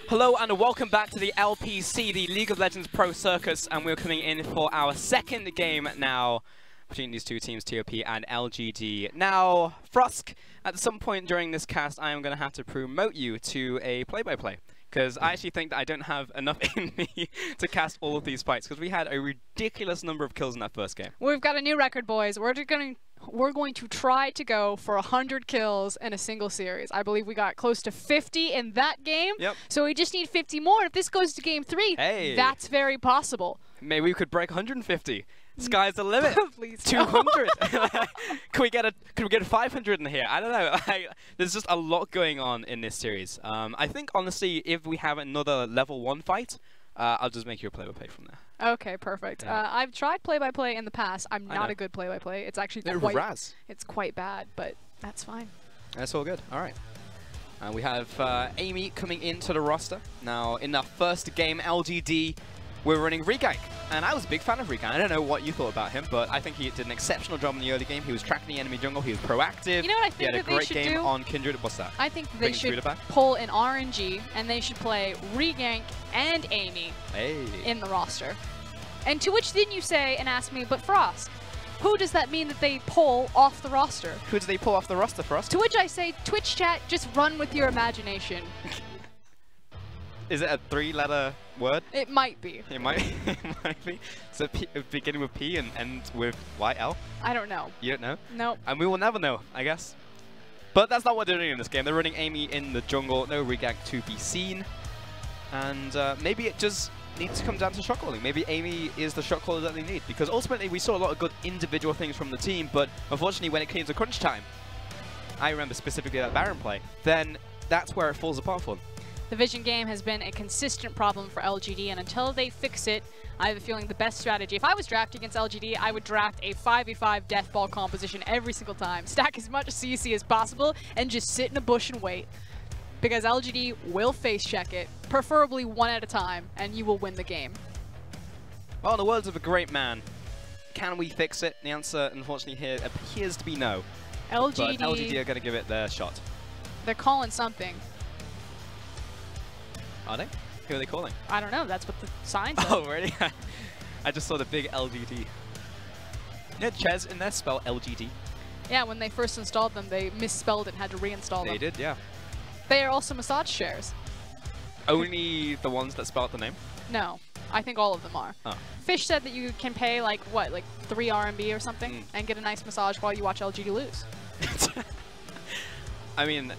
Hello and welcome back to the LPC, the League of Legends Pro Circus, and we're coming in for our second game now between these two teams, TOP and LGD. Now, Frusk, at some point during this cast, I am going to have to promote you to a play-by-play, because I actually think that I don't have enough in me to cast all of these fights, because we had a ridiculous number of kills in that first game. We've got a new record, boys. We're going to try to go for 100 kills in a single series. I believe we got close to 50 in that game. Yep. So we just need 50 more. If this goes to game 3, that's very possible. Maybe we could break 150. Sky's the limit. Please 200. Can we get a 500 in here? I don't know. There's just a lot going on in this series. I think honestly, if we have another level 1 fight, I'll just make you a play-by-play from there. Okay, perfect. Yeah. I've tried play-by-play in the past. I'm not a good play-by-play. It's actually quite bad, but that's fine. That's all good. All right. We have Amy coming into the roster. Now, in our first game, LGD, we're running Regank. And I was a big fan of Regank. I don't know what you thought about him, but I think he did an exceptional job in the early game. He was tracking the enemy jungle. He was proactive. You know what I think he had a great game do? on Kindred. What's that? I think they should pull an RNG, and they should play Regank and Amy in the roster. And to which then you say and ask me, but Frost, who does that mean that they pull off the roster? Who do they pull off the roster, Frost? To which I say, Twitch chat, just run with your imagination. Is it a 3-letter word? It might be. It might be. So beginning with P and end with YL? I don't know. You don't know? Nope. And we will never know, I guess. But that's not what they're doing in this game. They're running Amy in the jungle. No Regank to be seen. And maybe it just needs to come down to shot calling. Maybe Amy is the shot caller that they need. Because ultimately we saw a lot of good individual things from the team. But unfortunately when it came to crunch time, I remember specifically that Baron play, then that's where it falls apart for them. The vision game has been a consistent problem for LGD, and until they fix it, I have a feeling the best strategy. If I was drafting against LGD, I would draft a 5v5 death ball composition every single time. Stack as much CC as possible, and just sit in a bush and wait. Because LGD will face check it, preferably one at a time, and you will win the game. Well, in the words of a great man, can we fix it? The answer, unfortunately, here appears to be no. LGD, but LGD are going to give it their shot. They're calling something. Are they? Who are they calling? I don't know. That's what the sign says. Oh, really? I just saw the big LGD. Yeah, Ches in there spell LGD. Yeah, when they first installed them, they misspelled it and had to reinstall them. They did, yeah. They are also massage chairs. Only the ones that spell out the name? No. I think all of them are. Oh. Fish said that you can pay, like, what, like 3 RMB or something, and get a nice massage while you watch LGD lose. I mean,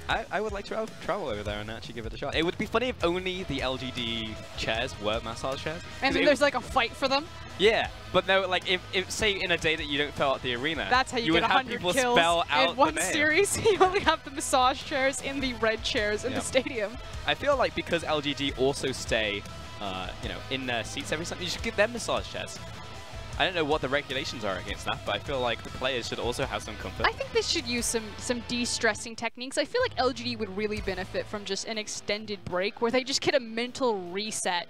I would like to travel over there and actually give it a shot. It would be funny if only the LGD chairs were massage chairs. And then there's like a fight for them? Yeah, but no, like if say in a day that you don't fill out the arena, that's how you get 100 kills spell out in one series. You only have the massage chairs in the red chairs in the stadium. I feel like because LGD also stay, you know, in their seats every Sunday, you should give them massage chairs. I don't know what the regulations are against that, but I feel like the players should also have some comfort. I think they should use some de-stressing techniques. I feel like LGD would really benefit from just an extended break where they just get a mental reset.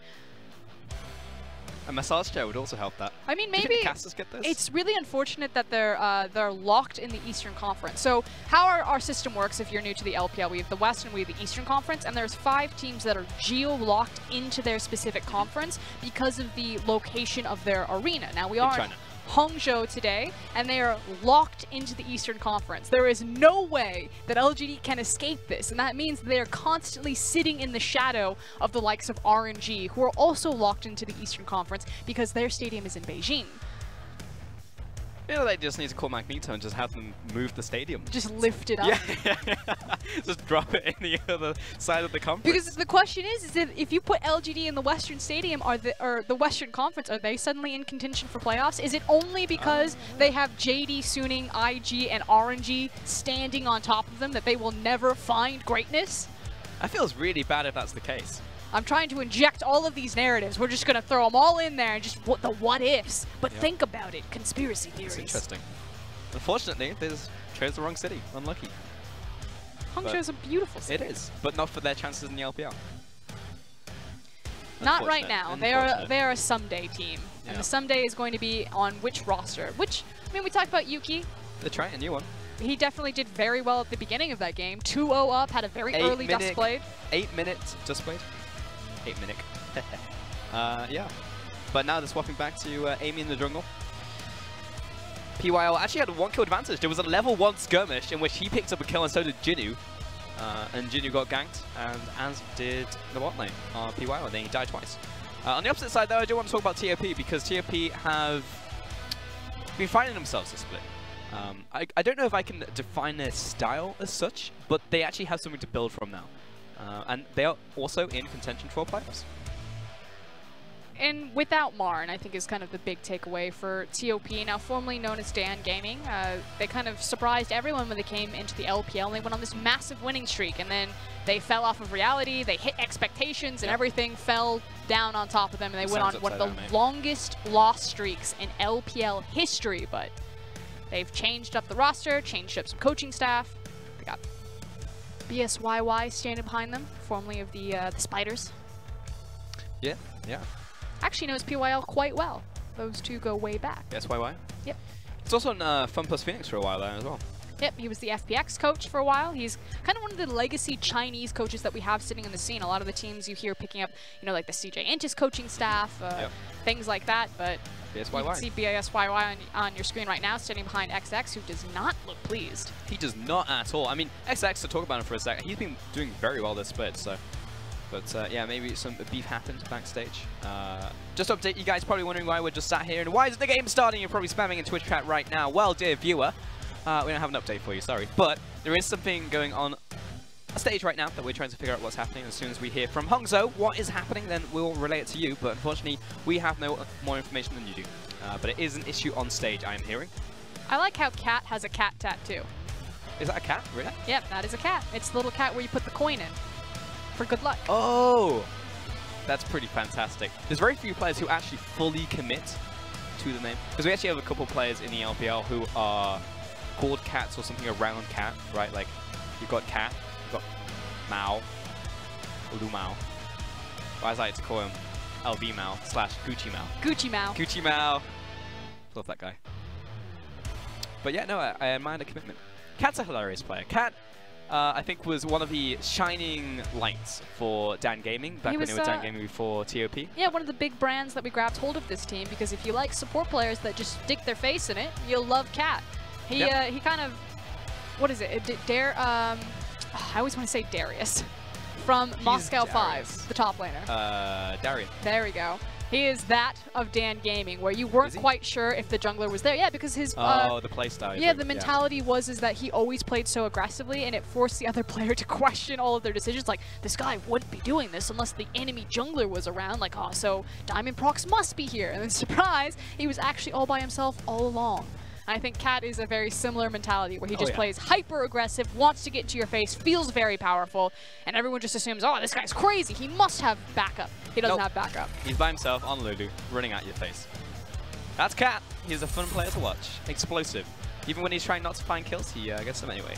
A massage chair would also help that. I mean, maybe do you think the casters get this? It's really unfortunate that they're locked in the Eastern Conference. So how our system works, if you're new to the LPL, we have the West and we have the Eastern Conference, and there's 5 teams that are geo-locked into their specific conference because of the location of their arena. Now we are in Hangzhou today, and they are locked into the Eastern Conference. There is no way that LGD can escape this, and that means they are constantly sitting in the shadow of the likes of RNG, who are also locked into the Eastern Conference because their stadium is in Beijing. You know, they just need to call Magneto and just have them move the stadium. Just lift it up. Yeah. Just drop it in the other side of the conference. Because the question is if you put LGD in the Western Stadium or the Western Conference, are they suddenly in contention for playoffs? Is it only because they have JD, Suning, IG, and RNG standing on top of them that they will never find greatness? I feel it's really bad if that's the case. I'm trying to inject all of these narratives. We're just going to throw them all in there and just the what-ifs. But think about it. Conspiracy theories. It's interesting. Unfortunately, they just chose the wrong city. Unlucky. Hangzhou is a beautiful city. It is, but not for their chances in the LPL. Not right now. They are a someday team. And the someday is going to be on which roster? Which, I mean, we talked about Yuki. They're trying a new one. he definitely did very well at the beginning of that game. 2-0 up, had a very early dust played. 8 minutes dust played. 8 minute. Yeah. But now they're swapping back to Amy in the jungle. PYL actually had a 1-kill advantage. There was a level 1 skirmish in which he picked up a kill and so did Jinnu. And Jinnu got ganked, and as did the bot lane, PYL, and then he died twice. On the opposite side though, I do want to talk about TOP because TOP have been finding themselves this split. I don't know if I can define their style as such, but they actually have something to build from now. And they are also in contention for playoffs. And without Marn, I think is kind of the big takeaway for TOP, now formerly known as Dan Gaming. They kind of surprised everyone when they came into the LPL, and they went on this massive winning streak, and then they fell off of reality, they hit expectations, and everything fell down on top of them, and they went on one of the longest loss streaks in LPL history, but they've changed up the roster, changed up some coaching staff. They got BSYY standing behind them, formerly of the Spiders. Yeah. Actually knows PYL quite well. Those two go way back. BSYY? Yep. It's also on Fun Plus Phoenix for a while there as well. Yep, he was the FPX coach for a while. He's kind of one of the legacy Chinese coaches that we have sitting in the scene. A lot of the teams you hear picking up, you know, like the CJ Intis coaching staff, things like that, but BSYY. you can see BSYY on your screen right now, standing behind XX, who does not look pleased. He does not at all. I mean, XX, to talk about him for a sec, he's been doing very well this split, so... But yeah, maybe some beef happened backstage. Just to update you guys, probably wondering why we're just sat here and why isn't the game starting? You're probably spamming in Twitch chat right now. Well, dear viewer, we don't have an update for you, sorry. But there is something going on stage right now that we're trying to figure out what's happening. As soon as we hear from Hongzhou what is happening, then we'll relay it to you. But unfortunately, we have no more information than you do. But it is an issue on stage, I am hearing. I like how Cat has a cat tattoo. Is that a cat, really? Yep, that is a cat. It's the little cat where you put the coin in. For good luck. Oh, that's pretty fantastic. There's very few players who actually fully commit to the name. Because we actually have a couple players in the LPL who are called Cats or something around Cat, right? Like, you've got Cat, you've got Mao, Lu Mao. Or as I like to call him, LB Mao / Gucci Mao. Gucci Mao. Gucci Mao. Love that guy. But yeah, no, I admire the commitment. Cat's a hilarious player. Cat, I think, was one of the shining lights for Dan Gaming back when they were Dan Gaming before TOP. Yeah, one of the big brands that we grabbed hold of this team, because if you like support players that just stick their face in it, you'll love Cat. He he kind of, what is it? I always want to say Darius from Moscow 5, the top laner. Darian. There we go. He is that of Dan Gaming, where you weren't quite sure if the jungler was there. Yeah, because his... the playstyle. Yeah, the mentality was that he always played so aggressively, and it forced the other player to question all of their decisions. Like, this guy wouldn't be doing this unless the enemy jungler was around. Like, oh, so Diamond Prox must be here. And then, surprise, he was actually all by himself all along. I think Cat is a very similar mentality where he just plays hyper-aggressive, wants to get into your face, feels very powerful, and everyone just assumes, oh, this guy's crazy. He must have backup. He doesn't have backup. He's by himself on Lulu, running at your face. That's Cat. He's a fun player to watch. Explosive. Even when he's trying not to find kills, he gets them anyway.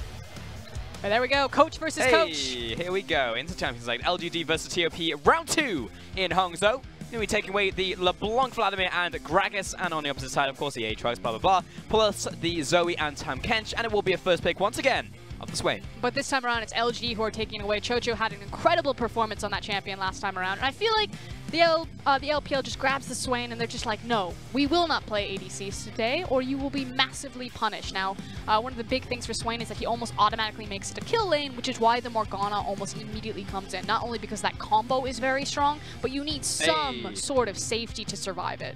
And there we go. Coach versus coach. Here we go. Into Champions League. LGD versus TOP. Round 2 in Hongzhou. We'll be taking away the LeBlanc Vladimir and Gragas, and on the opposite side, of course, the Aatrox, blah, blah, blah, plus the Zoe and Tam Kench, and it will be a first pick once again of the Swain. But this time around, it's LGD who are taking away. Chocho had an incredible performance on that champion last time around, and I feel like the LPL just grabs the Swain, and they're just like, no, we will not play ADCs today, or you will be massively punished. Now, one of the big things for Swain is that he almost automatically makes it a kill lane, which is why the Morgana almost immediately comes in. Not only because that combo is very strong, but you need some sort of safety to survive it.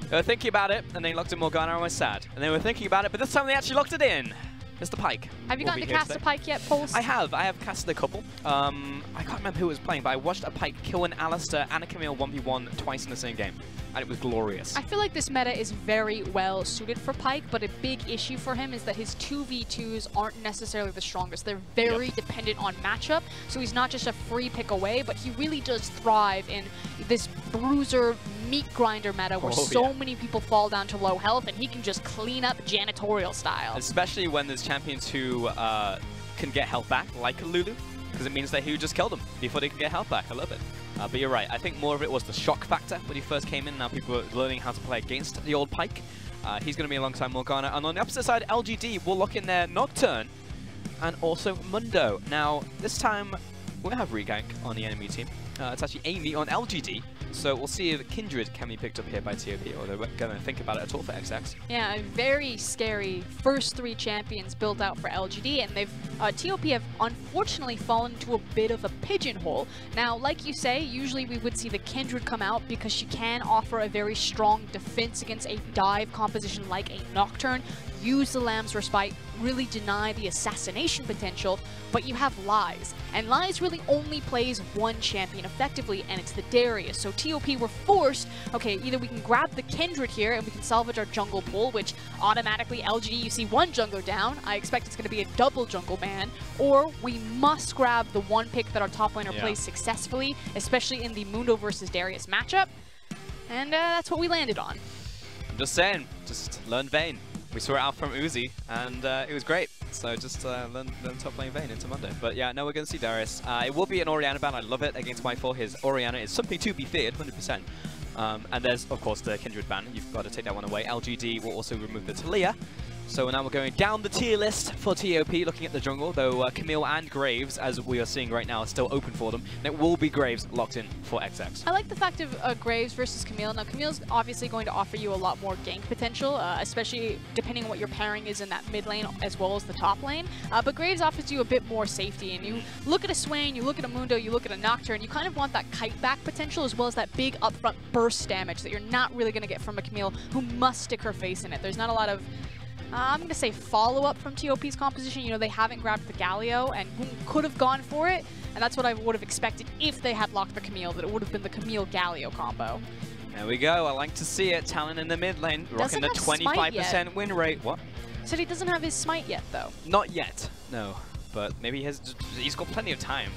They were thinking about it, and they locked in Morgana, and was sad. And they were thinking about it, but this time they actually locked it in. Mr. Pike. Have you gotten to cast a Pike yet, Pulse? I have casted a couple. I can't remember who was playing, but I watched a Pike kill an Alistar and a Camille 1v1 twice in the same game, and it was glorious. I feel like this meta is very well suited for Pike, but a big issue for him is that his 2v2s aren't necessarily the strongest. They're very dependent on matchup, so he's not just a free pick away, but he really does thrive in this bruiser meat grinder meta where so many people fall down to low health, and he can just clean up janitorial style. Especially when there's champions who can get health back, like Lulu, because it means that he would just kill them before they can get health back. I love it. But you're right. I think more of it was the shock factor when he first came in. Now people are learning how to play against the old Pike. He's going to be alongside Morgana. And on the opposite side, LGD will lock in their Nocturne and also Mundo. Now, this time, we'll have Regank on the enemy team. It's actually Amy on LGD. So we'll see if Kindred can be picked up here by TOP, or they're going to think about it at all for XX. Yeah, a very scary first 3 champions built out for LGD, and they've TOP have unfortunately fallen into a bit of a pigeonhole. Now, like you say, usually we would see the Kindred come out because she can offer a very strong defense against a dive composition like a Nocturne, use the Lamb's Respite, really deny the assassination potential, but you have Lies. And Lies really only plays one champion effectively, and it's the Darius. So TOP were forced, okay, either we can grab the Kindred here and we can salvage our jungle pool, which automatically LGD, you see one jungler down, I expect it's going to be a double jungle ban, or we must grab the one pick that our top laner plays successfully, especially in the Mundo versus Darius matchup, and that's what we landed on. I'm just saying, just learn Vayne. We saw it out from Uzi, and it was great. So just learn top lane Vayne into Monday. But yeah, no, we're going to see Darius. It will be an Orianna ban. I love it against Y4. His Orianna is something to be feared, 100%. And there's, of course, the Kindred ban. You've got to take that one away. LGD will also remove the Talia. So now we're going down the tier list for TOP, looking at the jungle, though Camille and Graves, as we are seeing right now, are still open for them. And it will be Graves locked in for XX. I like the fact of Graves versus Camille. Now, Camille's obviously going to offer you a lot more gank potential, especially depending on what your pairing is in that mid lane as well as the top lane. But Graves offers you a bit more safety, and you look at a Swain, you look at a Mundo, you look at a Nocturne, you kind of want that kite back potential as well as that big upfront burst damage that you're not really going to get from a Camille who must stick her face in it. There's not a lot of I'm going to say follow-up from TOP's composition. You know, they haven't grabbed the Galio, and who could have gone for it, and that's what I would have expected if they had locked the Camille, that it would have been the Camille-Galio combo. There we go. I like to see it. Talon in the mid lane, rocking the 25% win rate. What? Said he doesn't have his smite yet, though. Not yet, no. But maybe he's got plenty of time.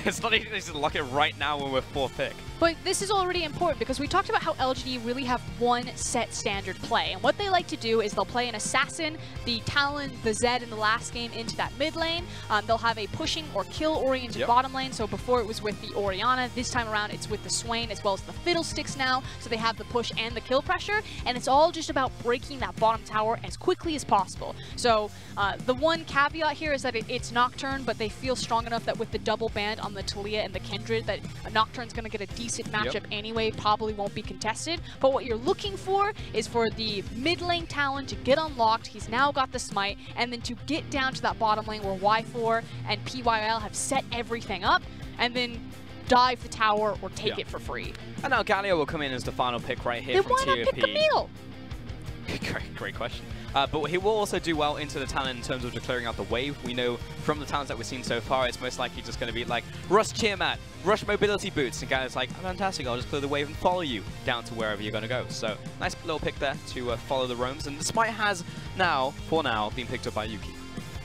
It's not easy to lock it right now when we're 4th pick. But this is already important because we talked about how LGD really have one set standard play. And what they like to do is they'll play an Assassin, the Talon, the Zed in the last game into that mid lane. They'll have a pushing or kill-oriented bottom lane. So before it was with the Orianna, this time around it's with the Swain as well as the Fiddlesticks now. So they have the push and the kill pressure. And it's all just about breaking that bottom tower as quickly as possible. So the one caveat here is that it's Nocturne, but they feel strong enough that with the double band on the Talia and the Kindred, that Nocturne's going to get a decent matchup anyway, probably won't be contested. But what you're looking for is for the mid lane Talon to get unlocked. He's now got the smite, and then to get down to that bottom lane where Y4 and PYL have set everything up, and then dive the tower or take it for free. And now Galio will come in as the final pick right here from TOP. Why not pick Camille? Great question. But he will also do well into the Talon in terms of just clearing out the wave. We know from the Talons that we've seen so far, it's most likely just going to be like Rush Tiamat, Rush Mobility Boots, and guys like, fantastic, I'll just clear the wave and follow you down to wherever you're going to go. So nice little pick there to follow the roams. And the smite has now, for now, been picked up by Yuki.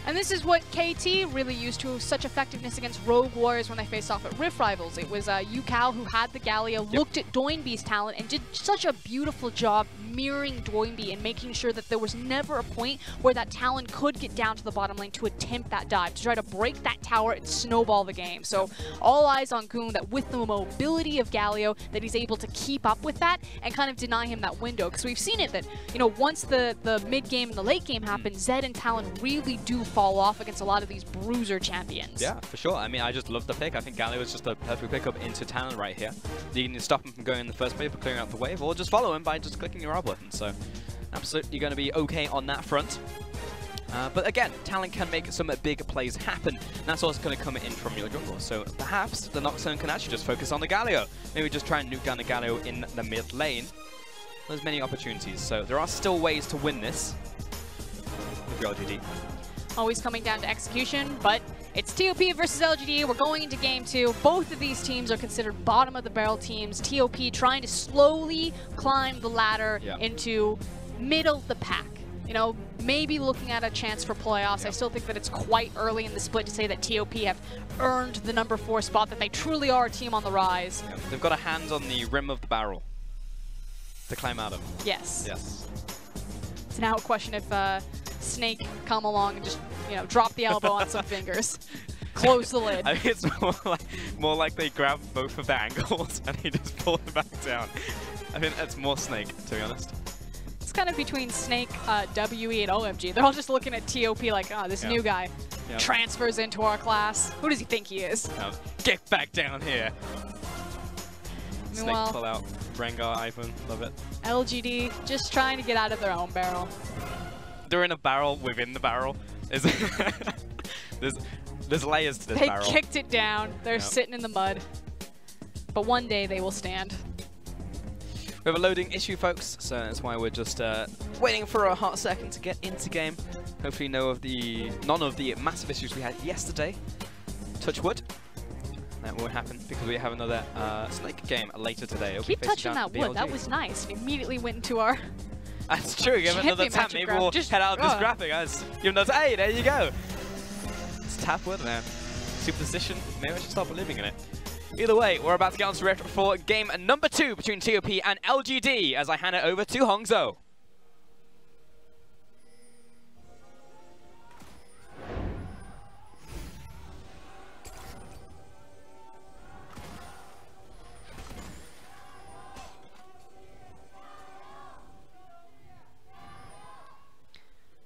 And this is what KT really used to such effectiveness against Rogue Warriors when they faced off at Rift Rivals. It was Yukao who had the Galio, looked at Doinby's talent, and did such a beautiful job mirroring Doinby and making sure that there was never a point where that Talon could get down to the bottom lane to attempt that dive, to try to break that tower and snowball the game. So all eyes on Goon, that with the mobility of Galio, that he's able to keep up with that and kind of deny him that window. Because we've seen it that, you know, once the mid game and the late game happen, Zed and Talon really do fall off against a lot of these bruiser champions. Yeah, for sure. I mean, I just love the pick. I think Galio is just a perfect pickup into Talon right here. You can stop him from going in the first wave, clearing out the wave, or just follow him by just clicking your R button. So absolutely going to be okay on that front. But again, Talon can make some big plays happen. And that's also going to come in from your jungle. So perhaps the Nocturne can actually just focus on the Galio. Maybe just try and nuke down the Galio in the mid lane. There's many opportunities. So there are still ways to win this with your LGD. Always coming down to execution, but it's TOP versus LGD. We're going into game 2. Both of these teams are considered bottom of the barrel teams. TOP trying to slowly climb the ladder into middle of the pack. You know, maybe looking at a chance for playoffs. I still think that it's quite early in the split to say that TOP have earned the number 4 spot, that they truly are a team on the rise. They've got a hand on the rim of the barrel to climb out of. Yes. Yes. It's now a question if Snake come along and just, you know, drop the elbow on some fingers. Close the lid. I think it's more like they grab both of the ankles and he just pull them back down. I think that's more Snake, to be honest. It's It's kind of between Snake, WE, and OMG. They're all just looking at TOP like, oh, this new guy transfers into our class. Who does he think he is? Get back down here. Meanwhile, Snake pull out. Rengar, Ivan, love it. LGD just trying to get out of their own barrel. They're in a barrel within the barrel. There's layers to this barrel. They kicked it down. They're sitting in the mud. But one day they will stand. We have a loading issue, folks, so that's why we're just waiting for a hot second to get into game. Hopefully none of the massive issues we had yesterday. Touch wood. That won't happen because we have another Snake game later today. It'll Keep touching that wood. That was nice. We immediately went into our... That's true. Give it another tap. Maybe we'll head out of this graphic, guys. Give another... Hey, there you go. It's tap wood, man. Superstition. Maybe I should stop believing in it. Either way, we're about to get on to Rift for game number 2 between TOP and LGD as I hand it over to Hongzhou.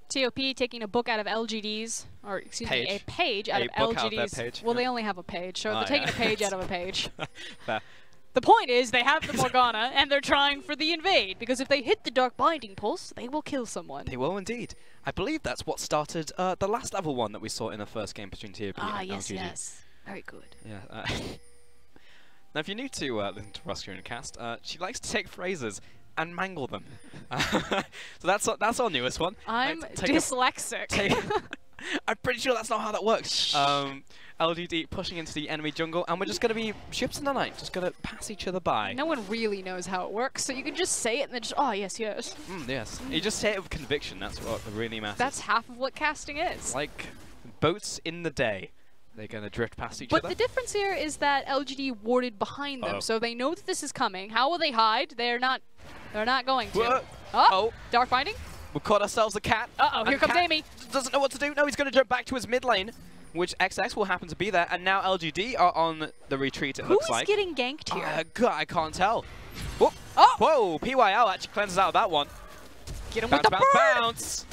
TOP taking a book out of LGD's, or excuse me, a page out of LGD's. Well, they only have a page, so they're taking a page out of a page. Fair. The point is, they have the Morgana, and they're trying for the invade, because if they hit the Dark Binding Pulse, they will kill someone. They will indeed. I believe that's what started the last level 1 that we saw in the first game between TOP and yes, LGD. yes. Very good. Yeah. Now, if you're new to listen to Rusker in Cast, she likes to take phrases and mangle them. So that's our newest one. I'm dyslexic. I'm pretty sure that's not how that works. LGD pushing into the enemy jungle, and we're just going to be ships in the night, just going to pass each other by. No one really knows how it works, so you can just say it and then just, oh, yes, yes. Yes. You just say it with conviction, that's what really matters. That's half of what casting is. Like boats in the day. They're going to drift past each other. But the difference here is that LGD warded behind them, so they know that this is coming. How will they hide? They're not going to. Oh, Dark Binding? We've caught ourselves a cat. Uh-oh, here comes Amy. Doesn't know what to do. No, he's going to jump back to his mid lane, which XX will happen to be there. And now LGD are on the retreat, it looks like. Who's getting ganked here? God, I can't tell. Whoop. Whoa, PYL actually cleanses out of that one. Get him with the bounce.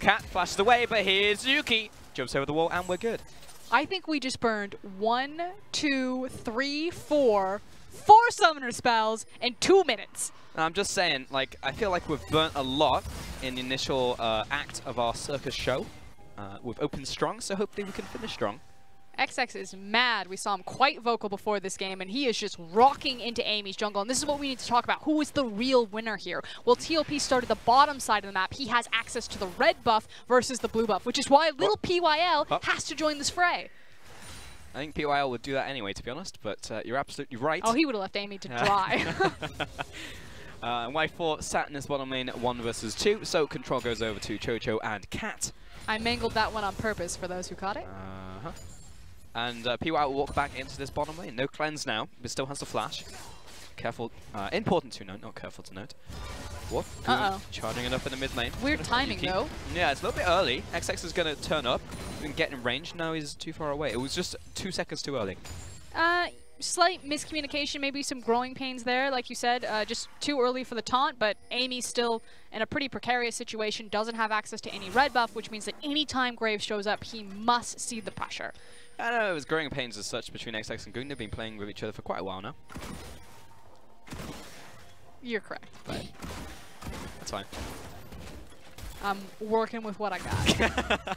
Cat flashes away, but here's Yuki. Jumps over the wall, and we're good. I think we just burned 1, 2, 3, 4 summoner spells in 2 minutes. I'm just saying, like, I feel like we've burnt a lot in the initial act of our circus show. We've opened strong, so hopefully we can finish strong. XX is mad. We saw him quite vocal before this game, and he is just rocking into Amy's jungle. And this is what we need to talk about. Who is the real winner here? Well, TOP started the bottom side of the map. He has access to the red buff versus the blue buff, which is why little PYL has to join this fray. I think PYL would do that anyway, to be honest, but you're absolutely right. Oh, he would have left Amy to dry. Y4 sat in this bottom lane 1 versus 2, so control goes over to Chocho and Cat. I mangled that one on purpose for those who caught it. And PYL will walk back into this bottom lane. No cleanse now, but still has the flash. Careful, important to note, not careful to note. Whoop. Charging it up in the mid lane. Weird timing, though. Yeah, it's a little bit early. XX is going to turn up and get in range. Now he's too far away. It was just 2 seconds too early. Slight miscommunication, maybe some growing pains there, like you said. Just too early for the taunt, but Amy's still in a pretty precarious situation, doesn't have access to any red buff, which means that any time Graves shows up, he must see the pressure. I don't know, it was growing pains as such between XX and Goon. They've been playing with each other for quite a while now. You're correct, but that's fine. I'm working with what I got.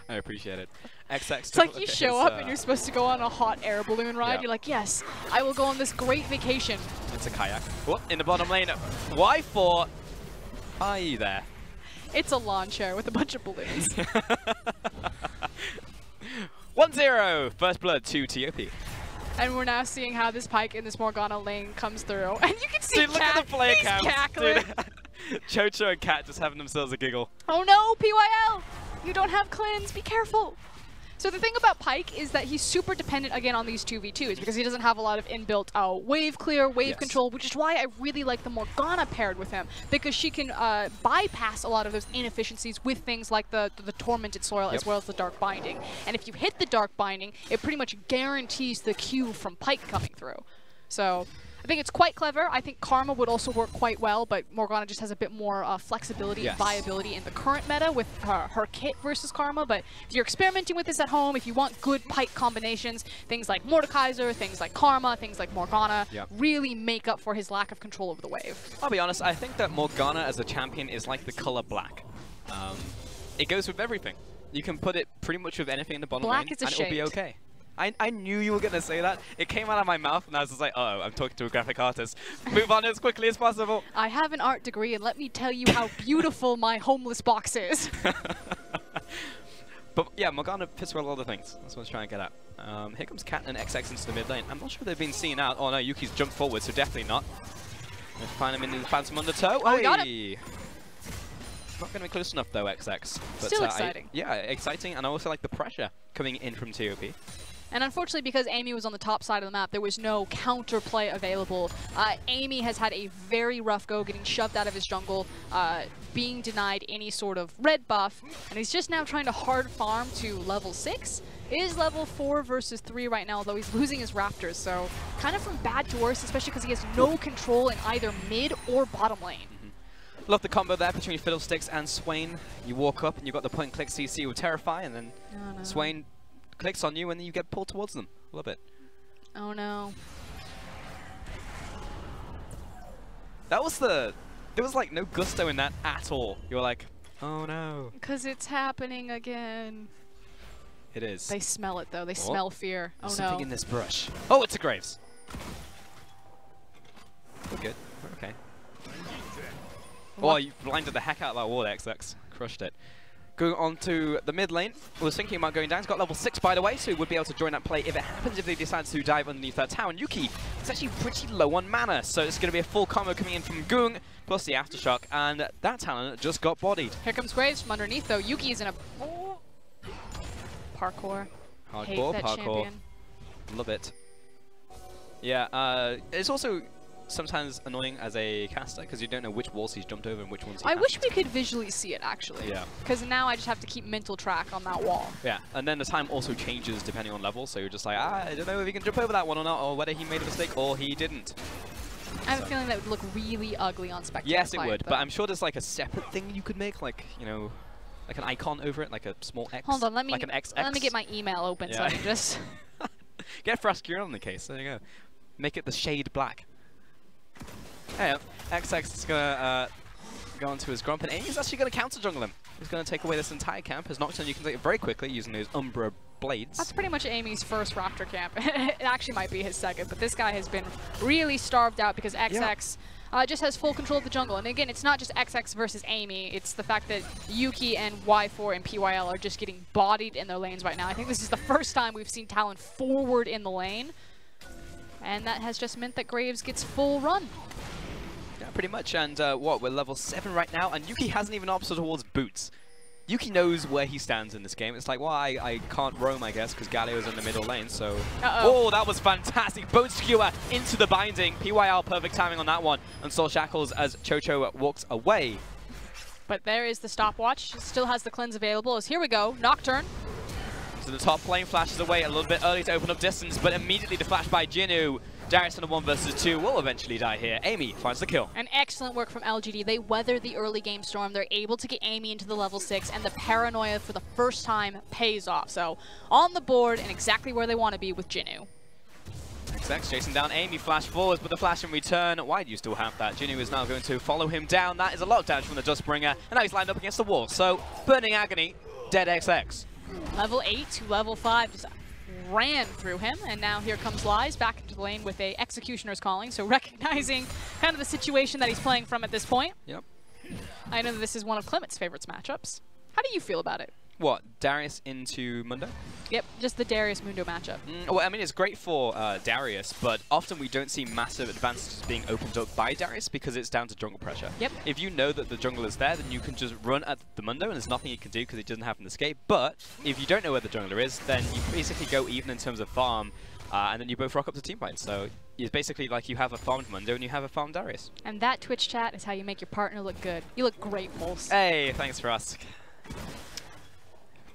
I appreciate it. XX. It's like you show up and you're supposed to go on a hot air balloon ride. You're like, yes, I will go on this great vacation. It's a kayak. What? In the bottom lane. Y4. Are you there? It's a lawn chair with a bunch of balloons. 1-0. First blood to TOP. And we're now seeing how this Pyke in this Morgana lane comes through. And you can see Dude, look at the player count. Cackling. Chocho and Cat just having themselves a giggle. Oh no, PYL! You don't have cleanse, be careful. So the thing about Pyke is that he's super dependent again on these 2v2s because he doesn't have a lot of inbuilt wave clear, wave control, which is why I really like the Morgana paired with him because she can bypass a lot of those inefficiencies with things like the Tormented Soil as well as the Dark Binding. And if you hit the Dark Binding, it pretty much guarantees the Q from Pyke coming through. So I think it's quite clever. I think Karma would also work quite well, but Morgana just has a bit more flexibility and viability in the current meta with her kit versus Karma. But if you're experimenting with this at home, if you want good pike combinations, things like Mordekaiser, things like Karma, things like Morgana, really make up for his lack of control over the wave. I'll be honest, I think that Morgana as a champion is like the color black. It goes with everything. You can put it pretty much with anything in the bottom lane, and it'll be okay. I knew you were going to say that. It came out of my mouth, and I was just like, uh-oh, I'm talking to a graphic artist. Move on as quickly as possible. I have an art degree, and let me tell you how beautiful my homeless box is. But yeah, Morgana fits with a lot of things. That's what I was trying to get at. Here comes Cat and XX into the mid lane. I'm not sure they've been seen out. Oh no, Yuki's jumped forward, so definitely not. Let's find him in the Phantom Undertow. Oh, got him. Not going to be close enough though, XX. But, still exciting. yeah, exciting, and I also like the pressure coming in from TOP. And unfortunately, because Amy was on the top side of the map, there was no counterplay available. Amy has had a very rough go getting shoved out of his jungle, being denied any sort of red buff, and he's just now trying to hard farm to level 6. It is level 4 versus 3 right now, although he's losing his Raptors, so kind of from bad to worse, especially because he has no control in either mid or bottom lane. Love the combo there between Fiddlesticks and Swain. You walk up and you've got the point-click CC with Terrify, and then Swain clicks on you and then you get pulled towards them. Love it. Oh no. That was there was like no gusto in that at all. You were like, oh no. Because it's happening again. It is. They smell it though. They smell fear. There's oh no. something in this brush. Oh, it's a Graves. We're good. We're okay. Oh, you blinded the heck out of that wall, XX. Crushed it. Going on to the mid lane. Was thinking about going down. He's got level 6, by the way, so he would be able to join that play if it happens, if they decide to dive underneath that tower. And Yuki is actually pretty low on mana, so it's going to be a full combo coming in from Gung, plus the Aftershock, and that talent just got bodied. Here comes Graves from underneath, though. Yuki is in a... Parkour. Hardcore, hate that parkour. champion. Love it. Yeah, it's also sometimes annoying as a caster because you don't know which walls he's jumped over and which ones he I wish hasn't. we could visually see it, actually. Yeah. Because now I just have to keep mental track on that wall. Yeah, and then the time also changes depending on level, so you're just like, I don't know if he can jump over that one or not, or whether he made a mistake or he didn't. I have a feeling that would look really ugly on Spectator. Yes, it would, but I'm sure there's like a separate thing you could make, like, you know, like an icon over it, like a small X. Hold on, let me like an XX. let me get my email open so I can just... Get FLICKR on the case, there you go. Make it the shade black. Hey, XX is gonna go onto his Grump, and Amy's actually gonna counter jungle him. He's gonna take away this entire camp. His Nocturne you can take it very quickly using those Umbra blades. That's pretty much Amy's first Raptor camp. It actually might be his second, but this guy has been really starved out because XX just has full control of the jungle. And again, it's not just XX versus Amy, it's the fact that Yuki and Y4 and PYL are just getting bodied in their lanes right now. I think this is the first time we've seen Talon forward in the lane, and that has just meant that Graves gets full run. Yeah, pretty much, and what, we're level 7 right now, and Yuki hasn't even opted towards boots. Yuki knows where he stands in this game. It's like, well, I can't roam, I guess, because Galio's in the middle lane, so... Oh, that was fantastic. Bone Skewer into the binding. PYL, perfect timing on that one. And Soul Shackles as Chocho walks away. But there is the stopwatch. Still has the cleanse available, as here we go. Nocturne. So the top lane flashes away a little bit early to open up distance, but immediately the flash by Jinnu. Darius in a 1 versus 2 will eventually die here. Amy finds the kill. And excellent work from LGD. They weather the early game storm. They're able to get Amy into the level 6, and the paranoia for the first time pays off. So on the board and exactly where they want to be with Jinnu. XX chasing down Amy, flash forwards, but the flash in return. Why do you still have that? Jinnu is now going to follow him down. That is a lot of damage from the Dustbringer, and now he's lined up against the wall. So Burning Agony, dead XX. Level 8 to level 5 just ran through him, and now here comes Lies back into the lane with a Executioner's Calling, so recognizing kind of the situation that he's playing from at this point. Yep. I know that this is one of Clement's favorites matchups. How do you feel about it? What, Darius into Mundo? Yep, just the Darius Mundo matchup. Well, I mean, it's great for Darius, but often we don't see massive advantages being opened up by Darius because it's down to jungle pressure. Yep. If you know that the jungle is there, then you can just run at the Mundo and there's nothing you can do because he doesn't have an escape. But if you don't know where the jungler is, then you basically go even in terms of farm, and then you both rock up to team fights. So it's basically like you have a farmed Mundo and you have a farmed Darius. And that Twitch chat is how you make your partner look good. You look great, Pulse. Hey, thanks for us.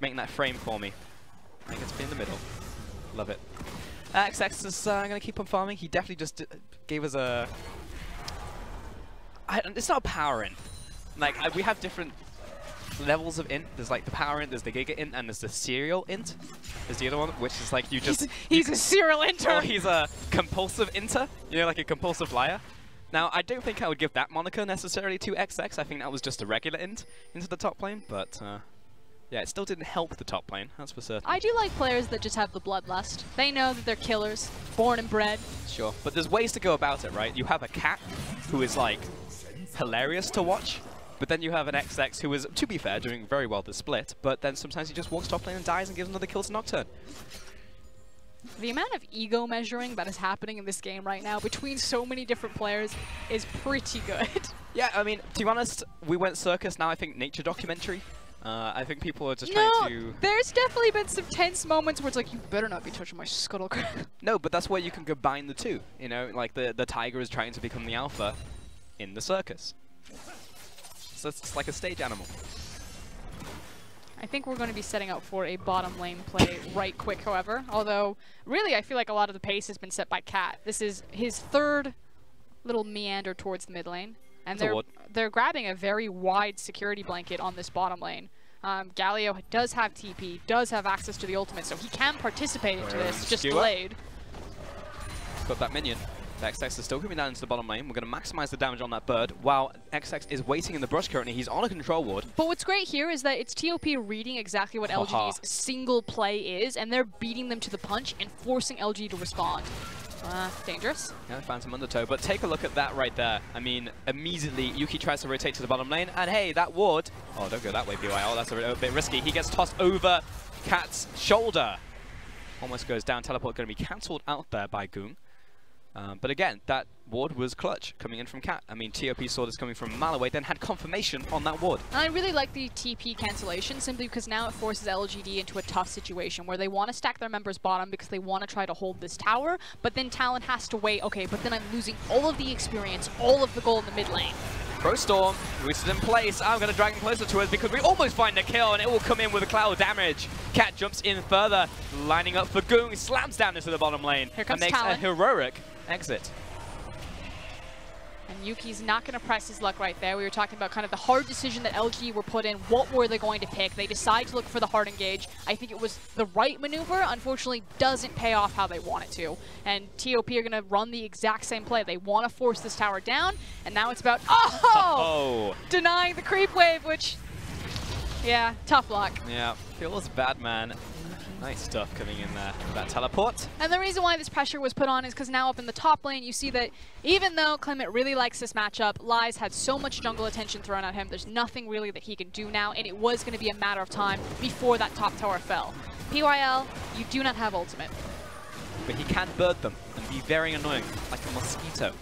Making that frame for me. I get to be in the middle. Love it. XX is going to keep on farming. He definitely just gave us a... it's not a power int. Like, we have different levels of int. There's like the power int, there's the giga int, and there's the serial int. There's the other one, which is like you just... He's a serial inter! Or he's a compulsive inter, you know, like a compulsive liar. Now, I don't think I would give that moniker necessarily to XX. I think that was just a regular int into the top lane, but yeah, it still didn't help the top lane, that's for certain. I do like players that just have the bloodlust. They know that they're killers, born and bred. Sure, but there's ways to go about it, right? You have a cat who is like hilarious to watch, but then you have an XX who is, to be fair, doing very well this split, but then sometimes he just walks top lane and dies and gives another kill to Nocturne. The amount of ego measuring that is happening in this game right now between so many different players is pretty good. Yeah, I mean, to be honest, we went circus, now I think nature documentary. I think people are just trying to... There's definitely been some tense moments where it's like, you better not be touching my scuttlecraft. No, but that's where you can combine the two. You know, like the tiger is trying to become the alpha in the circus. So it's like a stage animal. I think we're going to be setting up for a bottom lane play right quick, however. Although, really, I feel like a lot of the pace has been set by Cat. This is his third little meander towards the mid lane. And they're grabbing a very wide security blanket on this bottom lane. Galio does have TP, does have access to the ultimate, so he can participate into this, just delayed. Got that minion. The XX is still coming down into the bottom lane. We're going to maximize the damage on that bird, while XX is waiting in the brush currently. He's on a control ward. But what's great here is that it's TOP reading exactly what LGD's single play is, and they're beating them to the punch and forcing LG to respond. Dangerous. Yeah, found some undertow, but take a look at that right there. I mean, immediately Yuki tries to rotate to the bottom lane, and hey, that ward... Oh, don't go that way, BYL. That's a bit risky. He gets tossed over Cat's shoulder. Almost goes down. Teleport going to be cancelled out there by Goong. But again, that ward was clutch coming in from Cat. I mean, TOP saw this coming from a mile away, then had confirmation on that ward. And I really like the TP cancellation simply because now it forces LGD into a tough situation where they want to stack their members bottom because they want to try to hold this tower, but then Talon has to wait, okay, but then I'm losing all of the experience, all of the gold in the mid lane. Pro Storm, Roosted in place. I'm going to drag him closer to us because we almost find a kill and it will come in with a cloud of damage. Cat jumps in further, lining up for Goong, slams down into the bottom lane and makes Talon. a heroic exit. And Yuki's not going to press his luck right there. We were talking about kind of the hard decision that LG were put in. What were they going to pick? They decide to look for the hard engage. I think it was the right maneuver. Unfortunately, doesn't pay off how they want it to. And TOP are going to run the exact same play. They want to force this tower down. And now it's about, denying the creep wave, which, yeah, tough luck. Yeah, feels bad, man. Nice stuff coming in there. That teleport. And the reason why this pressure was put on is because now up in the top lane, you see that even though Clement really likes this matchup, Lies had so much jungle attention thrown at him, there's nothing really that he can do now, and it was going to be a matter of time before that top tower fell. PYL, you do not have ultimate. But he can bird them and be very annoying, like a mosquito.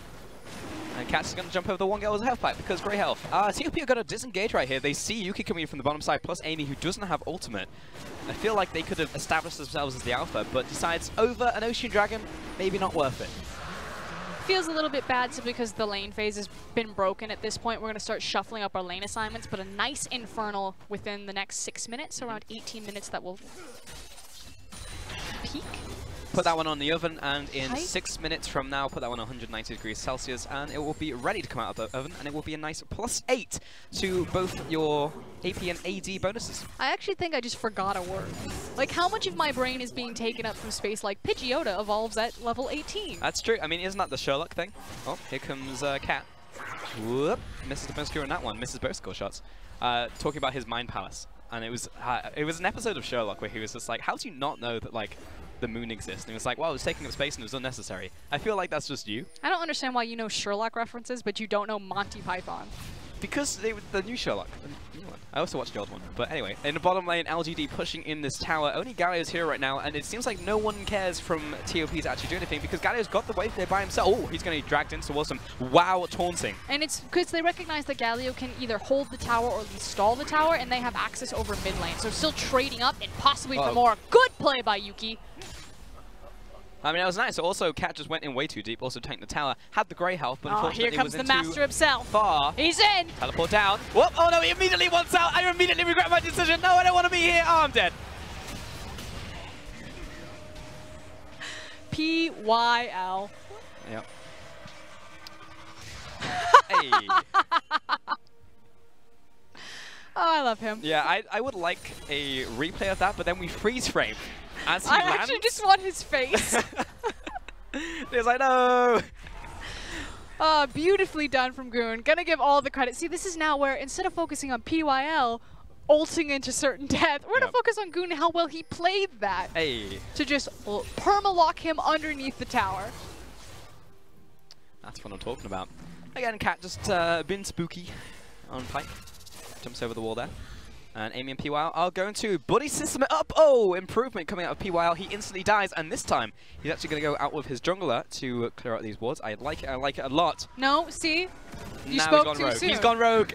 And Cat's is going to jump over the one girl with a health pack because great health. TOP are going to disengage right here. They see Yuki coming in from the bottom side, plus Amy, who doesn't have ultimate. I feel like they could have established themselves as the alpha, but decides over an Ocean Dragon, maybe not worth it. Feels a little bit bad simply because the lane phase has been broken at this point. We're going to start shuffling up our lane assignments, but a nice Infernal within the next 6 minutes, so around 18 minutes that will peak. Put that one on the oven, and in 6 minutes from now, put that one 190 degrees Celsius, and it will be ready to come out of the oven, and it will be a nice +8 to both your AP and AD bonuses. I actually think I just forgot a word. Like, how much of my brain is being taken up from space like Pidgeotto evolves at level 18? That's true. I mean, isn't that the Sherlock thing? Oh, here comes Cat. Whoop. Misses the bonus on that one. Misses both score shots. Talking about his Mind Palace. And it was an episode of Sherlock where he was just like, how do you not know that, like, the moon exists? And he was like, well, it was taking up space and it was unnecessary. I feel like that's just you. I don't understand why you know Sherlock references, but you don't know Monty Python. Because they were the new Sherlock. The new one. I also watched the old one. But anyway, in the bottom lane, LGD pushing in this tower. Only Galio's here right now, and it seems like no one cares from TOP to actually do anything because Galio's got the wave there by himself. Oh, he's going to be dragged in towards some wow taunting. And it's because they recognize that Galio can either hold the tower or at least stall the tower, and they have access over mid lane. So still trading up and possibly for more. Good play by Yuki. I mean, that was nice. Also, Cat just went in way too deep, also tanked the tower, had the grey health, but unfortunately here comes the master himself. Far. He's in! Teleport down. Whoop! Oh no, he immediately wants out! I immediately regret my decision! No, I don't want to be here! Oh, I'm dead. PYL. Yep. Hey. Oh, I love him. Yeah, I would like a replay of that, but then we freeze frame as he lands. I actually just want his face. He's like, no. Beautifully done from Goon. Gonna give all the credit. See, this is now where instead of focusing on PYL ulting into certain death, we're gonna focus on Goon and how well he played that. Hey. To just perma-lock him underneath the tower. That's what I'm talking about. Again, Cat just been spooky on Pike. Jumps over the wall there. And Amy and PYL are going to buddy system it up. Oh, improvement coming out of PYL. He instantly dies, and this time he's actually going to go out with his jungler to clear out these wards. I like it. I like it a lot. No, see? You now spoke too soon. He's gone rogue.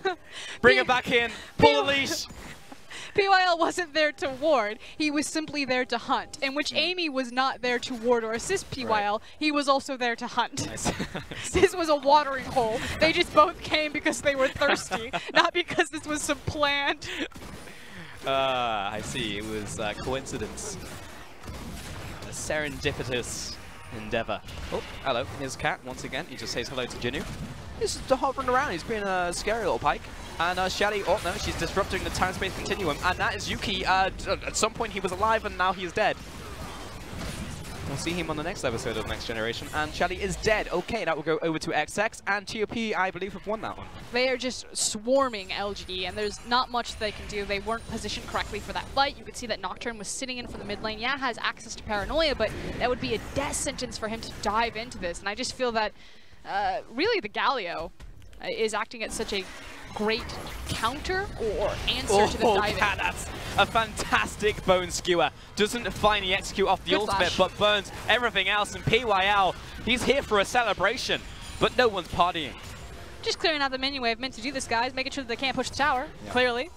Bring him back in. Pull the leash. PYL wasn't there to ward, he was simply there to hunt, in which Amy was not there to ward or assist PYL, right. He was also there to hunt. Nice. This was a watering hole. They just both came because they were thirsty, not because this was some planned. I see, it was coincidence. A serendipitous endeavor. Oh, hello, here's Cat once again. He just says hello to Jinu. He's just hovering around, he's being a scary little Pike. And Shelly, oh no, she's disrupting the time-space continuum. And that is Yuki. At some point he was alive and now he is dead. We'll see him on the next episode of Next Generation. And Shelly is dead. Okay, that will go over to XX. And TOP, I believe, have won that one. They are just swarming LGD, and there's not much they can do. They weren't positioned correctly for that fight. You could see that Nocturne was sitting in for the mid lane. Yeah, has access to Paranoia, but that would be a death sentence for him to dive into this. And I just feel that, really, the Galio is acting at such a great counter or answer to the diving. Yeah, that's a fantastic bone skewer. Doesn't finally execute off the ultimate, but burns everything else. And PYL, he's here for a celebration, but no one's partying. Just clearing out the minion wave. Meant to do this, guys. Making sure that they can't push the tower, clearly.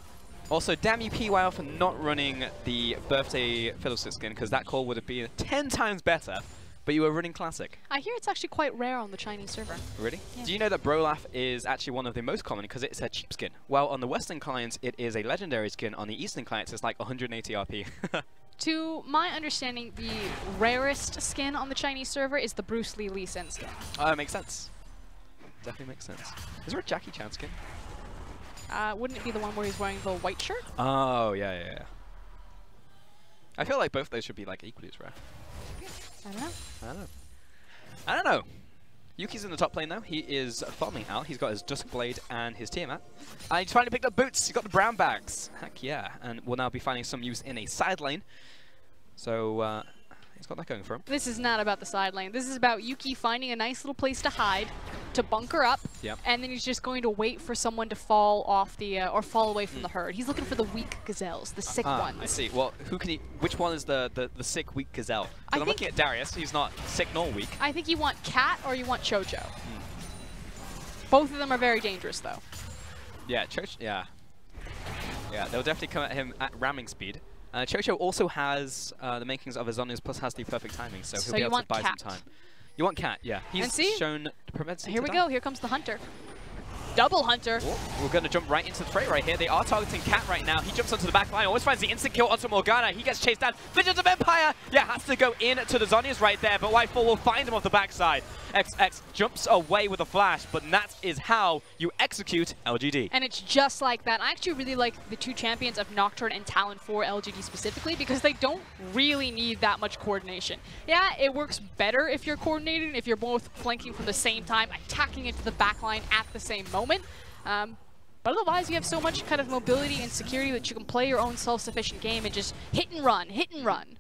Also, damn you, PYL, for not running the birthday Fiddlestick skin, because that call would have been 10 times better. But you were running Classic. I hear it's actually quite rare on the Chinese server. Really? Yeah. Do you know that Brolaf is actually one of the most common because it's a cheap skin? Well, on the Western clients, it is a legendary skin. On the Eastern clients, it's like 180 RP. To my understanding, the rarest skin on the Chinese server is the Bruce Lee Sin skin. Makes sense. Definitely makes sense. Is there a Jackie Chan skin? Wouldn't it be the one where he's wearing the white shirt? Oh, yeah. I feel like both of those should be like equally as rare. I don't know. Yuki's in the top lane now. He is farming out. He's got his Dusk Blade and his Tiamat. And he's finally picked up boots. He's got the brown bags. Heck yeah. And will now be finding some use in a side lane. So he's got that going for him. This is not about the side lane. This is about Yuki finding a nice little place to hide, to bunker up, and then he's just going to wait for someone to fall off the, or fall away from the herd. He's looking for the weak gazelles, the sick ones. I see. Well, who can he, which one is the sick, weak gazelle? Because I'm looking at Darius. He's not sick nor weak. I think you want Cat or you want Chocho. Both of them are very dangerous, though. Yeah, yeah, they'll definitely come at him at ramming speed. Chocho also has the makings of a Zonius plus has the perfect timing, so he'll be able to buy some time. You want Cat, yeah. He's shown propensity. Here we go. Here comes the Hunter. Double Hunter. We're going to jump right into the fray right here. They are targeting Cat right now. He jumps onto the back line, always finds the instant kill onto Morgana. He gets chased down. Visions of Empire! Yeah, has to go in to the Zonius right there, but Whitefall will find him off the backside. XX jumps away with a flash, but that is how you execute LGD. And it's just like that. I actually really like the two champions of Nocturne and Talon for LGD specifically because they don't really need that much coordination. Yeah, it works better if you're coordinated, if you're both flanking from the same time, attacking into the backline at the same moment. But otherwise, you have so much kind of mobility and security that you can play your own self-sufficient game and just hit and run, hit and run.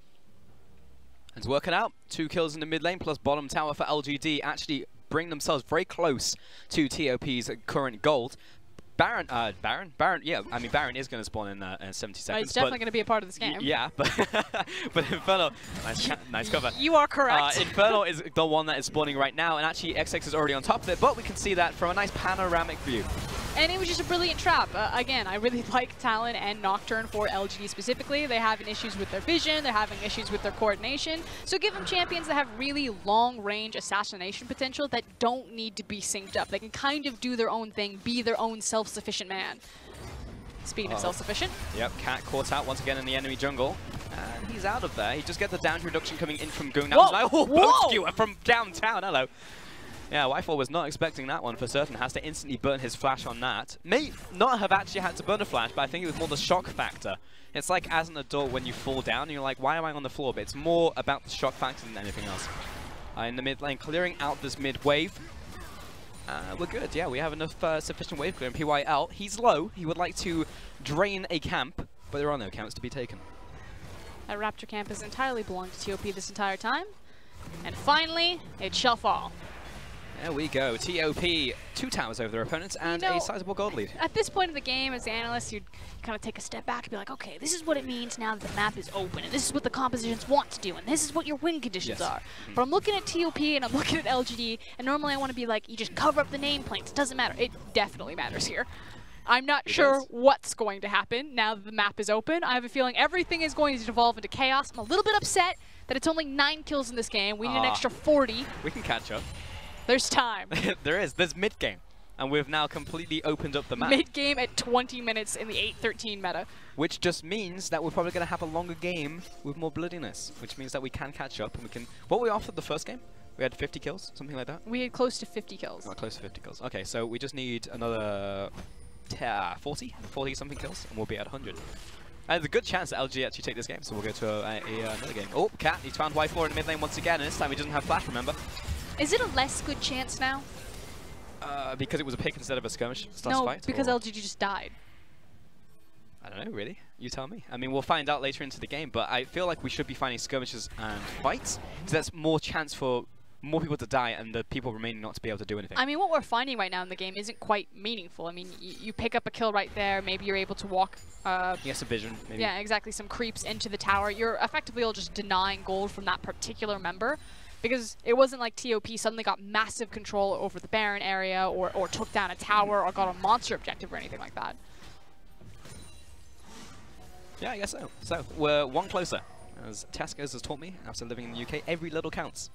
It's working out. 2 kills in the mid lane plus bottom tower for LGD actually bring themselves very close to TOP's current gold. Baron, yeah, I mean, Baron is going to spawn in 70 seconds. It's definitely going to be a part of this game. Yeah, but Infernal, nice cover. You are correct. Infernal is the one that is spawning right now, and actually XX is already on top of it, but we can see that from a nice panoramic view. And it was just a brilliant trap. Again, I really like Talon and Nocturne for LGD specifically. They're having issues with their vision, they're having issues with their coordination. So give them champions that have really long-range assassination potential that don't need to be synced up. They can kind of do their own thing, be their own self-sufficient man. Speaking of self-sufficient. Yep, Cat caught out once again in the enemy jungle. And he's out of there. He just gets the damage reduction coming in from Goon. That was like, bone skewer from downtown. Hello. Yeah, Wi-Fi was not expecting that one for certain. Has to instantly burn his flash on that. May not have actually had to burn a flash, but I think it was more the shock factor. It's like as an adult when you fall down and you're like, why am I on the floor? But it's more about the shock factor than anything else. In the mid lane, clearing out this mid wave. We're good, yeah, we have enough sufficient wave clear. And PYL, he's low. He would like to drain a camp, but there are no camps to be taken. That Raptor camp has entirely belonged to TOP this entire time. And finally, it shall fall. There we go. TOP, 2 towers over their opponents and a sizable gold lead. At this point in the game, as the analyst, you'd kind of take a step back and be like, okay, this is what it means now that the map is open, and this is what the compositions want to do, and this is what your win conditions are. But I'm looking at TOP and I'm looking at LGD, and normally I want to be like, you just cover up the nameplates. It doesn't matter. It definitely matters here. I'm not sure what's going to happen now that the map is open. I have a feeling everything is going to devolve into chaos. I'm a little bit upset that it's only 9 kills in this game. We need an extra 40. We can catch up. There's time. There is. There's mid-game. And we've now completely opened up the map. Mid-game at 20 minutes in the 8-13 meta. Which just means that we're probably going to have a longer game with more bloodiness. Which means that we can catch up and we can... What were we after the first game? We had 50 kills? Something like that? We had close to 50 kills. Oh, close to 50 kills. Okay, so we just need another 40-something kills and we'll be at 100. There's a good chance that LG actually take this game, so we'll go to another game. Oh, Cat, he's found Y4 in the mid lane once again, and this time he doesn't have flash, remember? Is it a less good chance now? Because it was a pick instead of a skirmish fight? No, because LGD just died. I don't know, really. You tell me. I mean, we'll find out later into the game, but I feel like we should be finding skirmishes and fights, because that's more chance for more people to die and the people remaining not to be able to do anything. I mean, what we're finding right now in the game isn't quite meaningful. I mean, you pick up a kill right there, maybe you're able to walk... yes, a vision, maybe. Yeah, exactly, some creeps into the tower. You're effectively all just denying gold from that particular member. Because it wasn't like TOP suddenly got massive control over the Baron area or took down a tower or got a monster objective or anything like that. Yeah, I guess so. So, we're one closer. As Tascos has taught me, after living in the UK, every little counts.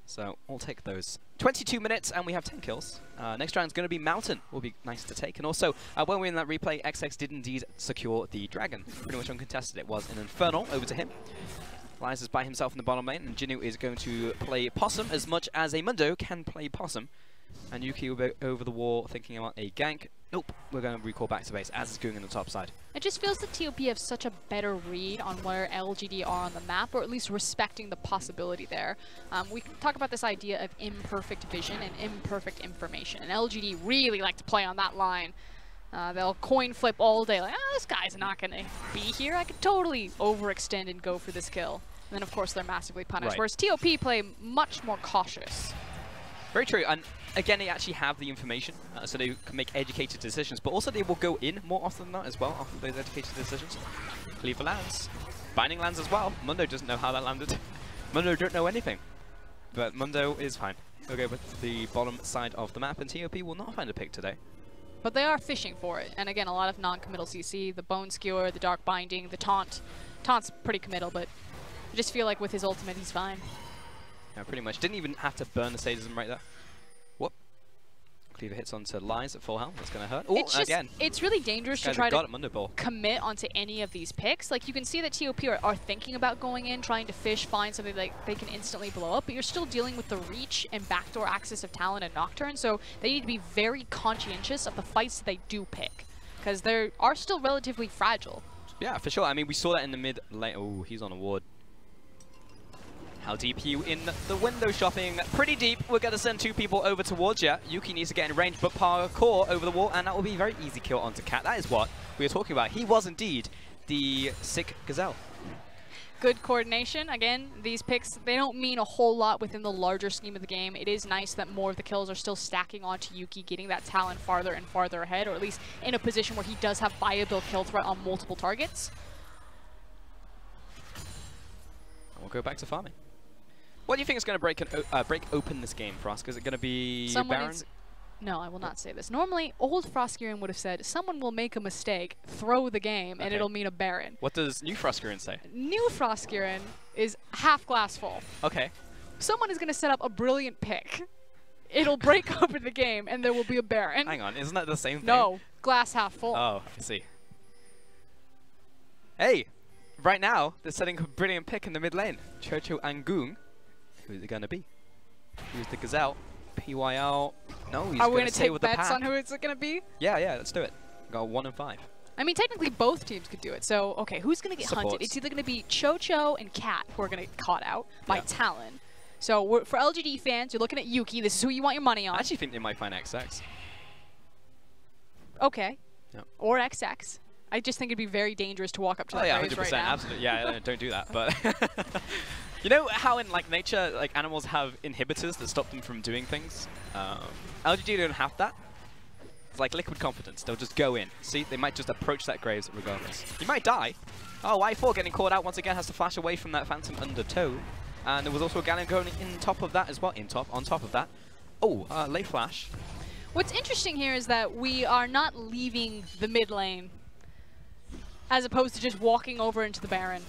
So, we'll take those. 22 minutes and we have 10 kills. Next round's going to be Mountain. Will be nice to take. And also, when we're in that replay, XX did indeed secure the Dragon. Pretty much uncontested. It was an Infernal over to him. Lies is by himself in the bottom lane, and Jinu is going to play Possum as much as a Mundo can play Possum. And Yuki will be over the wall thinking about a gank. Nope, we're going to recall back to base as it's going in the top side. It just feels that TOP have such a better read on where LGD are on the map, or at least respecting the possibility there. We talk about this idea of imperfect vision and imperfect information, and LGD really like to play on that line. They'll coin flip all day, like, this guy's not going to be here. I could totally overextend and go for this kill. And then, of course, they're massively punished. Right. Whereas TOP play much more cautious. Very true. And again, they actually have the information, so they can make educated decisions. But also, they will go in more often than that as well, after those educated decisions. Cleaver lands. Binding lands as well. Mundo doesn't know how that landed. Mundo don't know anything. But Mundo is fine. We'll go with the bottom side of the map, and TOP will not find a pick today. But they are fishing for it. And again, a lot of non-committal CC, the Bone Skewer, the Dark Binding, the Taunt. Taunt's pretty committal, but I just feel like with his ultimate, he's fine. Yeah, pretty much. Didn't even have to burn the sadism right there. Whoop. Cleaver hits onto Lies at full health. That's going to hurt. Oh, again. It's really dangerous to try to commit onto any of these picks. Like, you can see that TOP are thinking about going in, trying to fish, find something like they can instantly blow up, but you're still dealing with the reach and backdoor access of Talon and Nocturne, so they need to be very conscientious of the fights that they do pick, because they are still relatively fragile. Yeah, for sure. I mean, we saw that in the mid lane. Oh, he's on a ward. How deep you in the window shopping? Pretty deep. We're going to send 2 people over towards you. Yuki needs to get in range, but parkour over the wall, and that will be a very easy kill onto Cat. That is what we were talking about. He was indeed the sick gazelle. Good coordination. Again, these picks, they don't mean a whole lot within the larger scheme of the game. It is nice that more of the kills are still stacking onto Yuki, getting that Talon farther and farther ahead, or at least in a position where he does have viable kill threat on multiple targets. And we'll go back to farming. What do you think is going to break open this game for us? Is it going to be Baron? No, I will not say this. Normally, old Froskirin would have said, someone will make a mistake, throw the game, and it'll mean a Baron. What does new Froskirin say? New Froskirin is half glass full. Okay. Someone is going to set up a brilliant pick. It'll break open the game, and there will be a Baron. Hang on, isn't that the same thing? No, glass half full. Oh, I see. Hey, right now, they're setting a brilliant pick in the mid lane. Chocho Angung. Who's it going to be? Who's the gazelle? PYL. No, he's Are we going to stay take with the bets pack. on who it's going to be? Yeah, let's do it. Got 1 and 5. I mean, technically both teams could do it. So, okay, who's going to get hunted? It's either going to be Cho and Cat who are going to get caught out by Talon. So for LGD fans, you're looking at Yuki. This is who you want your money on. I actually think they might find XX. Okay. Yep. Or XX. I just think it'd be very dangerous to walk up to that yeah, Graves 100%, right now. absolutely. Yeah, don't do that. But you know how in like nature, like animals have inhibitors that stop them from doing things. LGD don't have that. It's like liquid confidence. They'll just go in. See, they might just approach that Graves regardless. He might die. Oh, Y4 getting caught out once again, has to flash away from that Phantom undertow. And there was also a Galleon going in top of that as well. On top of that. Oh, late flash. What's interesting here is that we are not leaving the mid lane as opposed to just walking over into the Baron.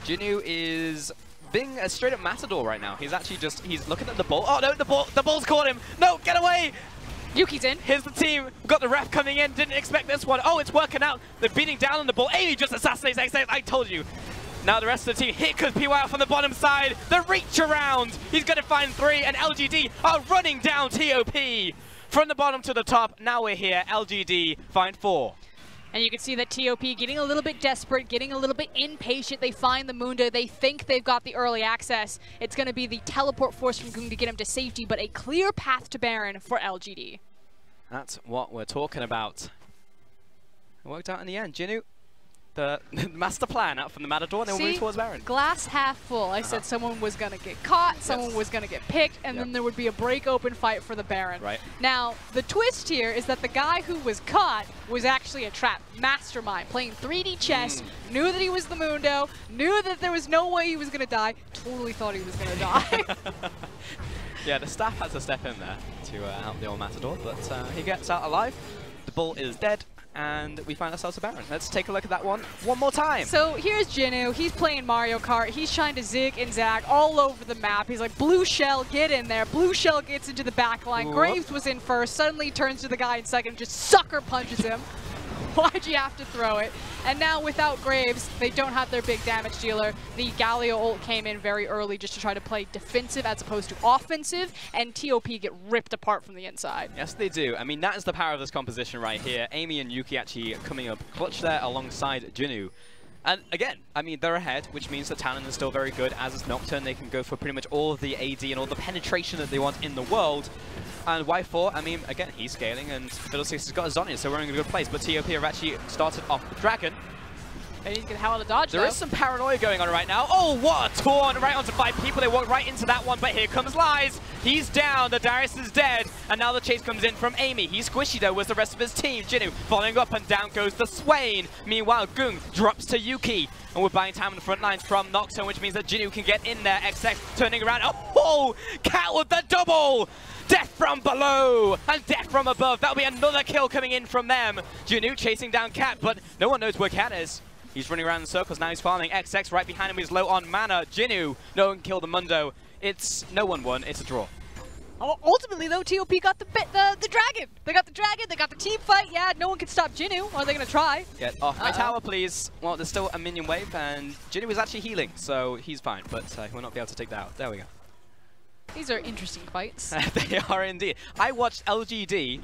Jinnu is being a straight up matador right now. He's actually just, he's looking at the ball. Oh no, the ball's caught him. No, get away. Yuki's in. Here's the team. Got the ref coming in. Didn't expect this one. Oh, it's working out. They're beating down on the ball. Amy just assassinates XX. I told you. Now the rest of the team hit because PY from the bottom side. The reach around. He's going to find 3, and LGD are running down TOP from the bottom to the top. Now we're here. LGD find 4. And you can see that TOP getting a little bit desperate, getting a little bit impatient. They find the Mundo. They think they've got the early access. It's going to be the teleport force from Goong to get him to safety, but a clear path to Baron for LGD. That's what we're talking about. It worked out in the end. Jinnu, the master plan out from the Matador, and then we'll move towards Baron. Glass half full. I said someone was going to get caught, someone was going to get picked, and then there would be a break open fight for the Baron. Right. Now, the twist here is that the guy who was caught was actually a trap mastermind, playing 3D chess, knew that he was the Mundo, knew that there was no way he was going to die, totally thought he was going to die. Yeah, the staff had to step in there to help the old Matador, but he gets out alive. The bull is dead. And we find ourselves a Baron. Let's take a look at that one more time. So here's Jinnu. He's playing Mario Kart. He's trying to zig and zag all over the map. He's like, Blue Shell, get in there. Blue Shell gets into the back line. Graves was in first. Suddenly turns to the guy in second, just sucker punches him. Why'd you have to throw it? And now without Graves, they don't have their big damage dealer. The Galio ult came in very early just to try to play defensive as opposed to offensive, and TOP get ripped apart from the inside. Yes, they do. I mean, that is the power of this composition right here. Amy and Yuki actually coming up clutch there alongside Jinnu. And again, I mean, they're ahead, which means that Talon is still very good, as is Nocturne. They can go for pretty much all of the AD and all the penetration that they want in the world. And Y4, I mean, again, he's scaling, and Fiddlesticks has got a Zonia, so we're in a good place. But TOP have actually started off the Dragon. And he's gonna hell to dodge, There is some paranoia going on right now. Oh, what a taunt right onto 5 people. They walk right into that one, but here comes Lies. He's down. The Darius is dead. And now the chase comes in from Amy. He's squishy, though, with the rest of his team. Jinnu following up, and down goes the Swain. Meanwhile, Goong drops to Yuki. And we're buying time on the front lines from Nocturne, which means that Jinnu can get in there. XX turning around. Oh, Cat with the double! Death from below and death from above. That'll be another kill coming in from them. Jinnu chasing down Cat, but no one knows where Cat is. He's running around in circles, now he's farming. XX right behind him, he's low on mana. Jinnu, no one killed the Mundo. It's no one won, it's a draw. Ultimately, though, TOP got the Dragon. They got the Dragon, they got the team fight. Yeah, no one can stop Jinnu. Are they going to try? Get off my tower, please. Well, there's still a minion wave, and Jinnu is actually healing, so he's fine, but he will not be able to take that out. There we go. These are interesting fights. They are indeed. I watched LGD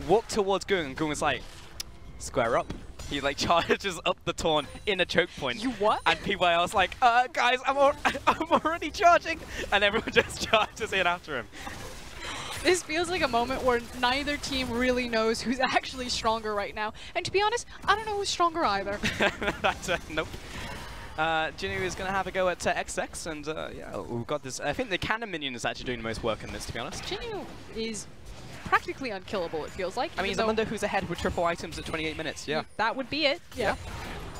walk towards Goong, and Goong was like, square up. He like charges up the taunt in a choke point. You what? And PYL was like, guys, I'm already charging. And everyone just charges in after him. This feels like a moment where neither team really knows who's actually stronger right now. And to be honest, I don't know who's stronger either. Nope. Jinnu is going to have a go at XX, and yeah, we've got this. I think the cannon minion is actually doing the most work in this, to be honest. Jinnu is practically unkillable, it feels like. I mean, he's the Mundo who's ahead with triple items at 28 minutes, yeah. That would be it, yeah.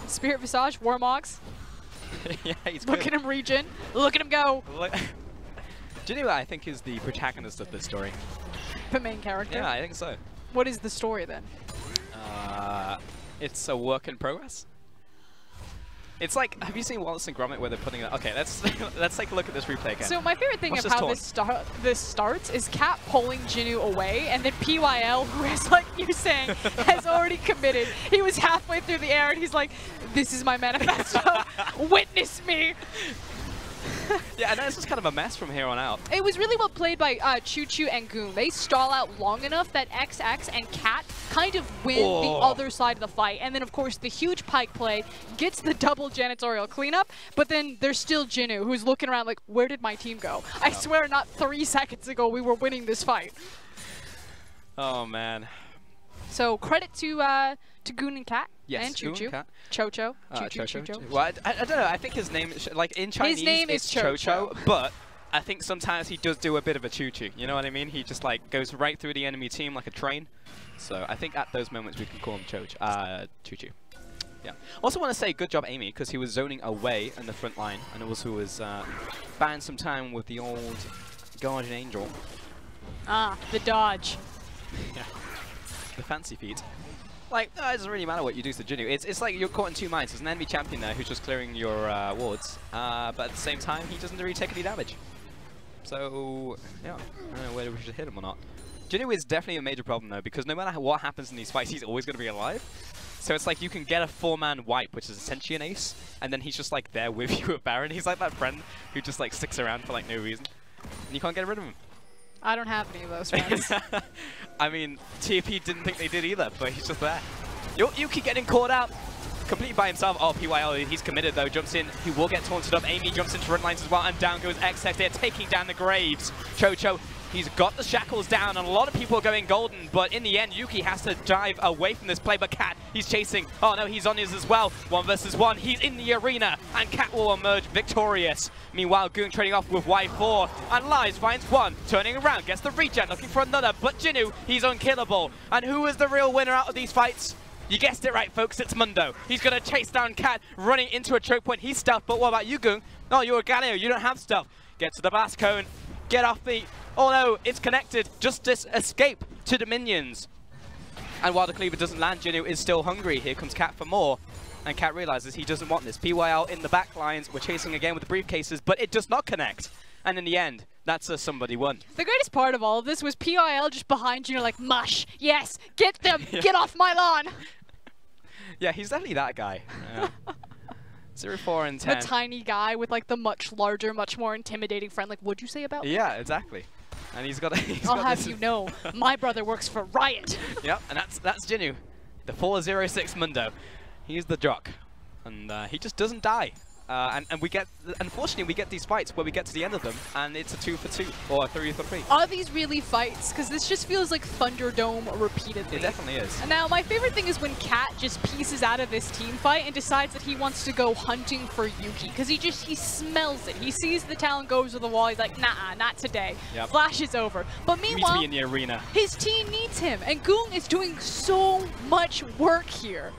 Spirit Visage, Warmogs. Yeah, he's Look at him regen. Look at him go. Jinnu, I think, is the protagonist of this story. The main character? Yeah, I think so. What is the story, then? It's a work in progress. It's like, have you seen Wallace and Gromit where they're putting it? Okay, let's take a look at this replay again. So my favorite thing of how this starts is Cat pulling Jinnu away, and then PYL, who is, like you saying, has already committed. He was halfway through the air, and he's like, "This is my manifesto. Witness me." Yeah, and it's just kind of a mess from here on out. It was really well played by Choo Choo and Goon. They stall out long enough that XX and Cat kind of win the other side of the fight. And then, of course, the huge pike play gets the double janitorial cleanup. But then there's still Jinnu, who's looking around like, where did my team go? I swear not 3 seconds ago we were winning this fight. Oh, man. So credit to Goon and Cat. Yes, and Choo Choo. Cat. Cho-Cho. Cho-Cho. Well, I don't know. I think his name, like in Chinese, his name is Cho-Cho, but I think sometimes he does do a bit of a choo-choo. You know what I mean? He just like goes right through the enemy team like a train. So I think at those moments we can call him Choo-Choo. Yeah. Also want to say good job, Amy, because he was zoning away in the front line and also was buying some time with the old Guardian Angel. Ah, the dodge. Yeah. The fancy feet. Like, no, it doesn't really matter what you do to Jinnu. It's like you're caught in two minds. There's an enemy champion there who's just clearing your wards, but at the same time, he doesn't really take any damage. So, yeah, I don't know whether we should hit him or not. Jinnu is definitely a major problem, though, because no matter what happens in these fights, he's always going to be alive. So it's like you can get a 4-man wipe, which is essentially an ace, and then he's just like there with you at Baron. He's like that friend who just like sticks around for like no reason, and you can't get rid of him. I don't have any of those friends. I mean, TP didn't think they did either, but he's just there. Yuki getting caught out completely by himself. Oh, PYL, he's committed though, jumps in. He will get taunted up. Amy jumps into front lines as well, and down goes XX. They're taking down the Graves. Cho-Cho, he's got the shackles down, and a lot of people are going golden, but in the end, Yuki has to dive away from this play, but Cat, he's chasing. Oh no, he's on his as well. 1 versus 1, he's in the arena, and Cat will emerge victorious. Meanwhile, Goon trading off with Y4, and Lies finds one, turning around, gets the regen, looking for another, but Jinnu, he's unkillable. And who is the real winner out of these fights? You guessed it right, folks, it's Mundo. He's going to chase down Cat, running into a choke point. He's stealth, but what about you, Goon? No, you're a Galio, you don't have stealth. Get to the blast cone, get off the... Oh no, it's connected. Justice escape to the minions. And while the cleaver doesn't land, Jinnu is still hungry. Here comes Cat for more. And Cat realizes he doesn't want this. PYL in the back lines. We're chasing again with the briefcases, but it does not connect. And in the end, that's a somebody won. The greatest part of all of this was PYL just behind Jinnu like, mush, yes, get them, get off my lawn. Yeah, he's definitely that guy. 0-4 and 10. The tiny guy with like the much larger, much more intimidating friend. Like, what'd you say about me? Yeah, exactly. And he's got. I'll have you know, my brother works for Riot. Yep, and that's Jinnu, the 406 Mundo. He's the jock, and he just doesn't die. And we get, unfortunately, we get these fights where we get to the end of them, and it's a 2-for-2 or a 3-for-3. Are these really fights? Because this just feels like Thunderdome repeatedly. It definitely is. And now, my favorite thing is when Cat just pieces out of this team fight and decides that he wants to go hunting for Yuki. Because he smells it. He sees the talent goes to the wall. He's like, nah, not today. Yep. Flash is over. But meanwhile, meet me in the arena. His team needs him, and Goon is doing so much work here.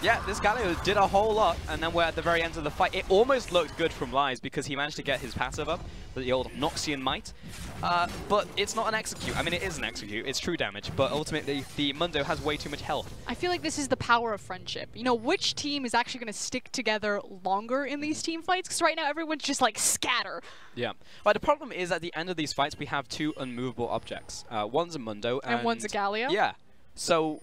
Yeah, this Galio did a whole lot, and then we're at the very end of the fight. It almost looked good from Lies because he managed to get his passive up, the old Noxian Might. But it's not an execute. I mean, it is an execute. It's true damage, but ultimately, the Mundo has way too much health. I feel like this is the power of friendship. You know, which team is actually going to stick together longer in these team fights? Because right now, everyone's just like scatter. Yeah. But the problem is, at the end of these fights, we have 2 unmovable objects. One's a Mundo, and one's a Galio? Yeah. So...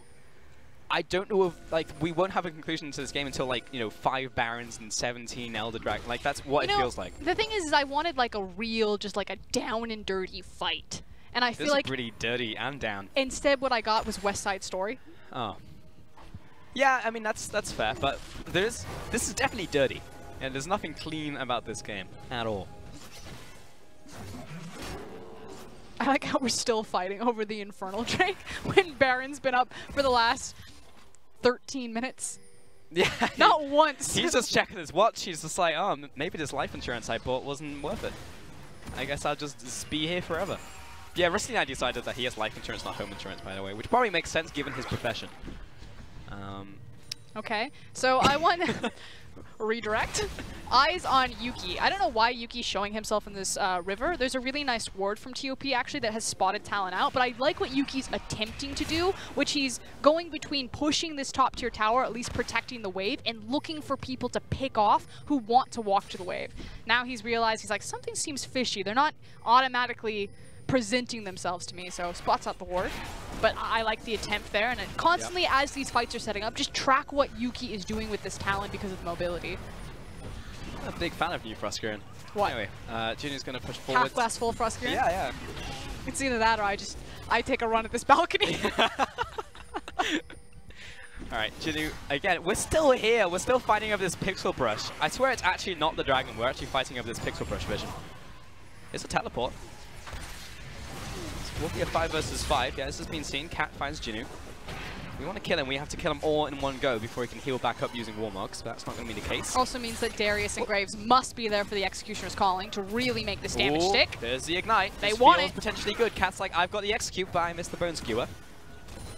I don't know if, like, we won't have a conclusion to this game until, like, you know, 5 Barons and 17 Elder Dragon. Like, that's what it feels like. The thing is I wanted, like, a real, just, like, a down and dirty fight. And I feel like... This is pretty dirty and down. Instead, what I got was West Side Story. Oh. Yeah, I mean, that's fair, but this is definitely dirty. And there's nothing clean about this game at all. I like how we're still fighting over the Infernal Drake when Baron's been up for the last 13 minutes. Yeah. Not once. He's just checking his watch. He's just like, oh, maybe this life insurance I bought wasn't worth it. I guess I'll just be here forever. Yeah, Rusty and I decided that he has life insurance, not home insurance, by the way, which probably makes sense given his profession. Okay, so I want redirect. Eyes on Yuki. I don't know why Yuki's showing himself in this river. There's a really nice ward from TOP actually that has spotted talent out, but I like what Yuki's attempting to do, which he's going between pushing this top tier tower, at least protecting the wave, and looking for people to pick off who want to walk to the wave. Now he's realized, he's like, something seems fishy. They're not automatically presenting themselves to me, so spots out the ward. But I like the attempt there, and then constantly as these fights are setting up, just track what Yuki is doing with this talent because of the mobility. I'm a big fan of new FLICKR. What? Anyway, Junu's going to push forward. Half glass full FLICKR? Yeah, yeah. It's either that or I take a run at this balcony. Alright, Jinu, again, we're still here. We're still fighting over this pixel brush. I swear it's actually not the dragon. We're actually fighting over this pixel brush vision. It's a teleport. This will be a 5 versus 5. Yeah, this has been seen. Cat finds Jinu. We want to kill him. We have to kill him all in one go before he can heal back up using Warmogs. But that's not going to be the case. Also means that Darius and Graves must be there for the Executioner's Calling to really make this damage stick. There's the Ignite. They this want feels it. Potentially good. Cat's like, I've got the Execute, but I missed the Bone Skewer.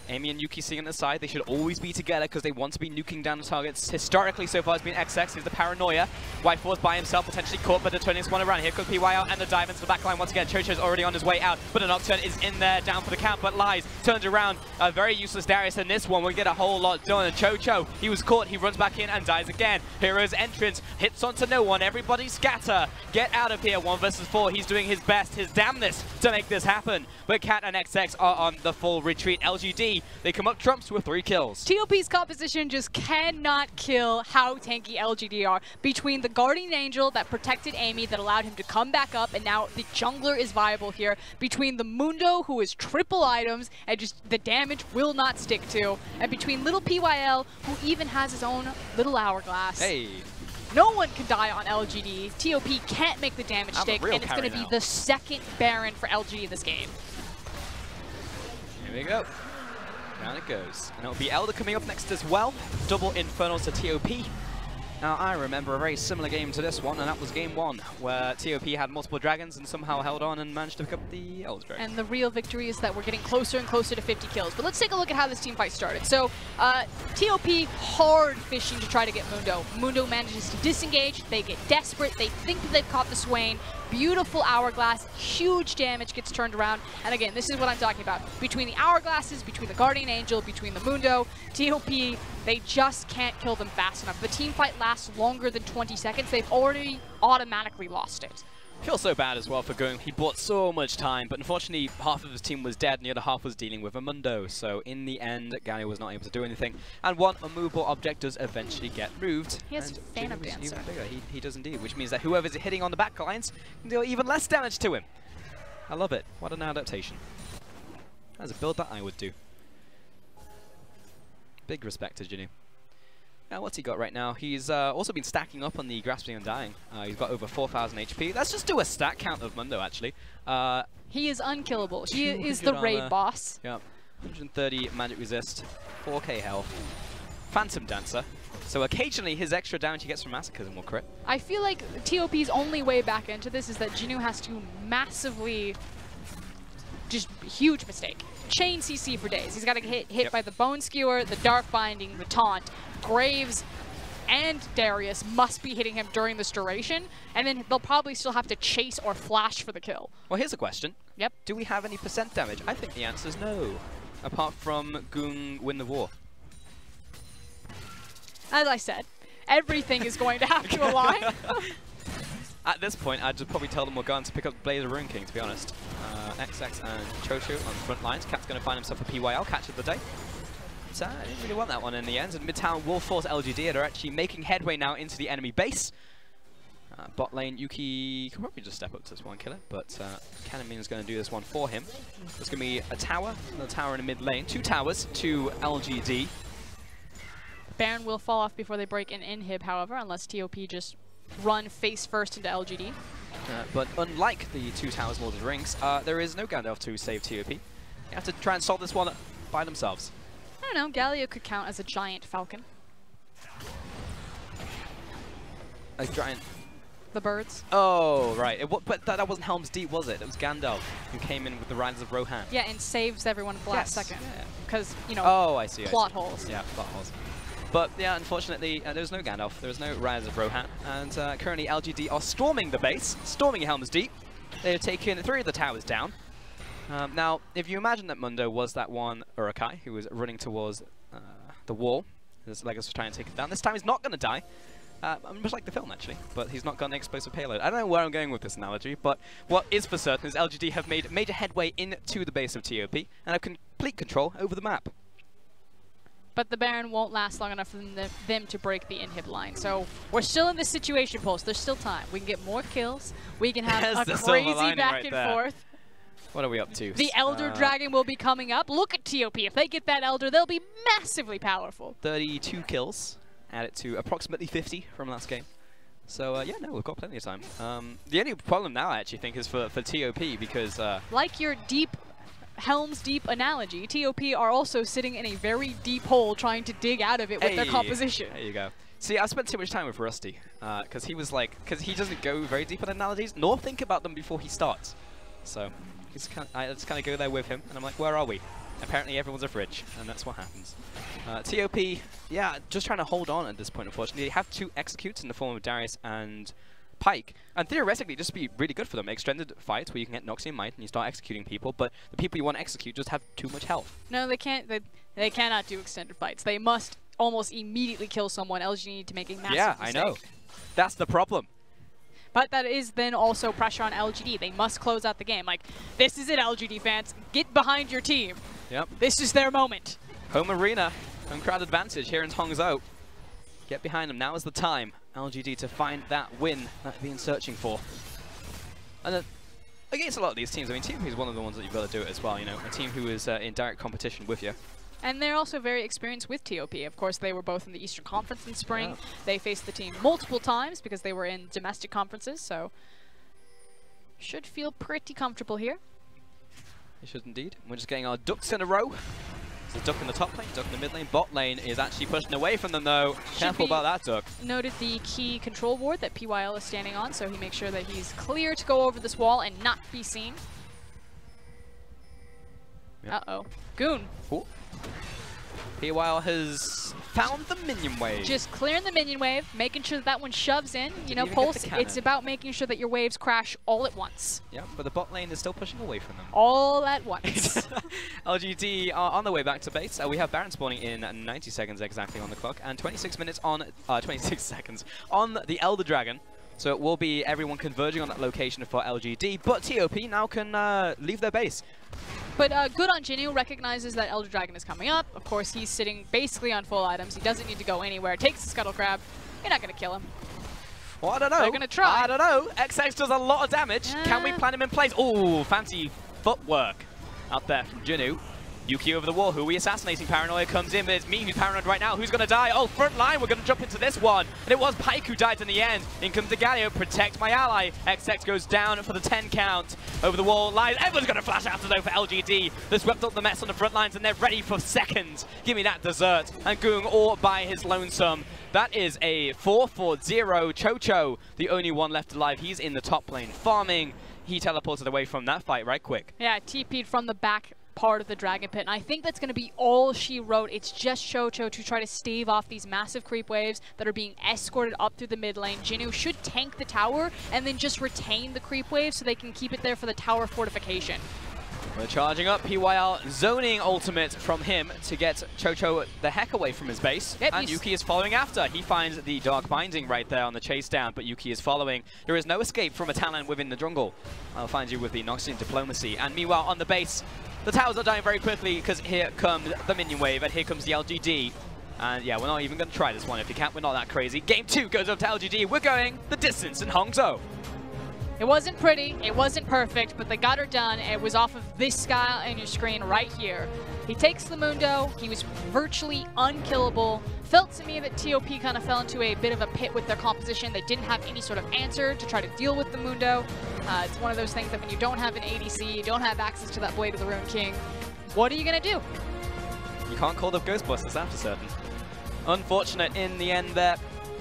Amy and Yuki sitting on the side. They should always be together because they want to be nuking down the targets. Historically, so far, it's been XX. He's the Paranoia. White4's by himself, potentially caught, but the turning is one around. Here comes PY out and the dive into the backline once again. Chocho's already on his way out, but a Nocturne is in there, down for the count, but Lies turns around. A very useless Darius in this one. We'll get a whole lot done. And Chocho, he was caught. He runs back in and dies again. Hero's entrance hits onto no one. Everybody scatter. Get out of here. 1 versus 4. He's doing his best, his damnness to make this happen. But Cat and XX are on the full retreat. LGD, they come up trumps with 3 kills. TOP's composition just cannot kill how tanky LGD are. Between the Guardian Angel that protected Amy, that allowed him to come back up, and now the jungler is viable here. Between the Mundo, who is triple items, and just the damage will not stick to. And between little PYL, who even has his own little hourglass. Hey. No one can die on LGD. TOP can't make the damage stick, and it's going to be the second Baron for LG this game. Here we go. Down it goes. And it'll be Elder coming up next as well. Double Infernals to TOP. Now, I remember a very similar game to this one, and that was game 1, where TOP had multiple dragons and somehow held on and managed to pick up the Elder Dragon. And the real victory is that we're getting closer and closer to 50 kills. But let's take a look at how this team fight started. So, TOP hard fishing to try to get Mundo. Mundo manages to disengage. They get desperate. They think that they've caught the Swain. Beautiful Hourglass. Huge damage gets turned around. And again, this is what I'm talking about. Between the Hourglasses, between the Guardian Angel, between the Mundo, TOP, they just can't kill them fast enough. The team fight lasts longer than 20 seconds. They've already automatically lost it. I feel so bad as well for going. He bought so much time, but unfortunately half of his team was dead and the other half was dealing with a Mundo. So in the end, Gary was not able to do anything. And one immovable object does eventually get moved. He has Phantom Dancer. He does indeed, which means that whoever's hitting on the back lines can deal even less damage to him. I love it. What an adaptation. That's a build that I would do. Big respect to Jinu. Now, what's he got right now? He's also been stacking up on the Grasping Undying. He's got over 4,000 HP. Let's just do a stat count of Mundo, actually. He is unkillable. He is the raid boss. Yep. 130 magic resist, 4k health, Phantom Dancer. So occasionally his extra damage he gets from Masochism will crit. I feel like TOP's only way back into this is that Jinu has to massively, just huge mistake, chain CC for days. He's got to get hit by the Bone Skewer, the Dark Binding, the Taunt. Graves and Darius must be hitting him during this duration, and then they'll probably still have to chase or flash for the kill. Well, here's a question. Yep. Do we have any percent damage? I think the answer is no, apart from Goong win the war. As I said, everything is going to have to align. At this point, I'd just probably tell them we're going to pick up Blade of Rune King, to be honest. XX and Chocho on the front lines. Cat's going to find himself a PYL catch of the day. I didn't really want that one in the end, and Midtown will force LGD. They're actually making headway now into the enemy base. Bot lane, Yuki can probably just step up to this one killer, but Canamin is going to do this one for him. There's going to be a tower, another tower in the mid lane. 2 towers to LGD. Baron will fall off before they break an inhib, however, unless TOP just run face first into LGD. But unlike the 2 towers Lord of the Rings, there is no Gandalf to save TOP. You have to try and solve this one by themselves. I don't know, Galio could count as a giant falcon. A giant... The birds. Oh, right. But that wasn't Helm's Deep, was it? It was Gandalf who came in with the Riders of Rohan. Yeah, and saves everyone at the last second. Because, you know, oh, I see, plot holes. Yeah, plot holes. But, yeah, unfortunately, there's no Gandalf. There's no Riders of Rohan. And currently, LGD are storming the base, storming Helm's Deep. They've taken 3 of the towers down. Now, if you imagine that Mundo was that one Urukai who was running towards the wall, his Legacy was trying to take it down. This time he's not going to die. Much like the film, actually, but he's not got an explosive payload. I don't know where I'm going with this analogy, but what is for certain is LGD have made major headway into the base of TOP and have complete control over the map. But the Baron won't last long enough for them to break the inhib line. So we're still in this situation, Pulse. There's still time. We can get more kills. We can have a crazy back and forth. What are we up to? The Elder Dragon will be coming up. Look at TOP. If they get that Elder, they'll be massively powerful. 32 kills. Add it to approximately 50 from last game. So, yeah, no, we've got plenty of time. The only problem now, I actually think, is for TOP because... like your Helm's Deep analogy, TOP are also sitting in a very deep hole trying to dig out of it with their composition. There you go. See, I spent too much time with Rusty because he was like, because he doesn't go very deep on analogies nor think about them before he starts. So I just kind of go there with him and I'm like, where are we? Apparently everyone's a fridge and that's what happens. TOP, yeah, just trying to hold on at this point, unfortunately. They have 2 executes in the form of Darius and Pyke, and theoretically just be really good for them. Extended fights where you can get Noxy and Might and you start executing people, but the people you want to execute just have too much health. No, they can't. They cannot do extended fights. They must almost immediately kill someone, else you need to make a massive mistake. I know. That's the problem. But that is then also pressure on LGD. They must close out the game. Like, this is it, LGD fans. Get behind your team. Yep. This is their moment. Home arena, home crowd advantage here in Hangzhou. Get behind them. Now is the time. LGD to find that win that they've been searching for. And against a lot of these teams, I mean, TOP is one of the ones that you've got to do it as well, you know, a team who is in direct competition with you. And they're also very experienced with TOP. Of course, they were both in the Eastern Conference in spring. Yeah. They faced the team multiple times because they were in domestic conferences, so should feel pretty comfortable here. They should indeed. We're just getting our ducks in a row. So duck in the top lane, duck in the mid lane. Bot lane is actually pushing away from them though. Careful about that duck. Noted the key control ward that PYL is standing on, so he makes sure that he's clear to go over this wall and not be seen. Yep. Uh-oh. Goon. Ooh. PYL has found the minion wave. Just clearing the minion wave, making sure that one shoves in. You know, Pulse, it's about making sure that your waves crash all at once. Yeah, but the bot lane is still pushing away from them. All at once. LGD are on the way back to base. We have Baron spawning in 90 seconds exactly on the clock, and 26 minutes on, 26 seconds on the Elder Dragon. So it will be everyone converging on that location for LGD, but TOP now can leave their base. But good on Jinnu, recognizes that Elder Dragon is coming up. Of course, he's sitting basically on full items. He doesn't need to go anywhere. Takes the Scuttle Crab. You're not going to kill him. Well, I don't know. They're going to try. I don't know. XX does a lot of damage. Can we plant him in place? Oh, fancy footwork out there from Jinnu. Yuki over the wall. Who are we assassinating? Paranoia comes in, but it's me who's paranoid right now. Who's going to die? Oh, front line. We're going to jump into this one. And it was Pyke who died in the end. In comes the Galio. Protect my ally. XX goes down for the 10 count. Over the wall lies. Everyone's going to flash out though for LGD. They swept up the mess on the front lines and they're ready for seconds. Give me that dessert. And Goong all by his lonesome. That is a 4-4-0. Chocho, the only one left alive. He's in the top lane farming. He teleported away from that fight right quick. Yeah, TP'd from the back part of the Dragon Pit, and I think that's going to be all she wrote. It's just Chocho to try to stave off these massive creep waves that are being escorted up through the mid lane. Jinnu should tank the tower and then just retain the creep wave so they can keep it there for the tower fortification. We're charging up. PYL zoning ultimate from him to get Chocho the heck away from his base. Yep, and Yuki is following after. He finds the Dark Binding right there on the chase down, but Yuki is following. There is no escape from a talent within the jungle. I'll find you with the Noxian Diplomacy. And meanwhile, on the base, the towers are dying very quickly because here comes the minion wave and here comes the LGD. And yeah, we're not even going to try this one. If you can't, we're not that crazy. Game 2 goes up to LGD. We're going the distance in Hangzhou. It wasn't pretty, it wasn't perfect, but they got her done. It was off of this guy on your screen right here. He takes the Mundo, he was virtually unkillable. Felt to me that TOP kind of fell into a bit of a pit with their composition. They didn't have any sort of answer to try to deal with the Mundo. It's one of those things that when you don't have an ADC, you don't have access to that Blade of the Ruined King, what are you going to do? You can't call up Ghostbusters after certain. Unfortunate in the end there.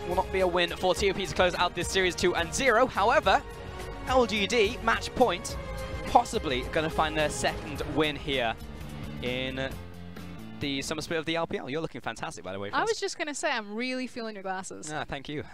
Will not be a win for TOP to close out this series 2-0. However, LGD, match point, possibly going to find their second win here in the summer split of the LPL. You're looking fantastic, by the way. I was just going to say, I'm really feeling your glasses. Ah, thank you.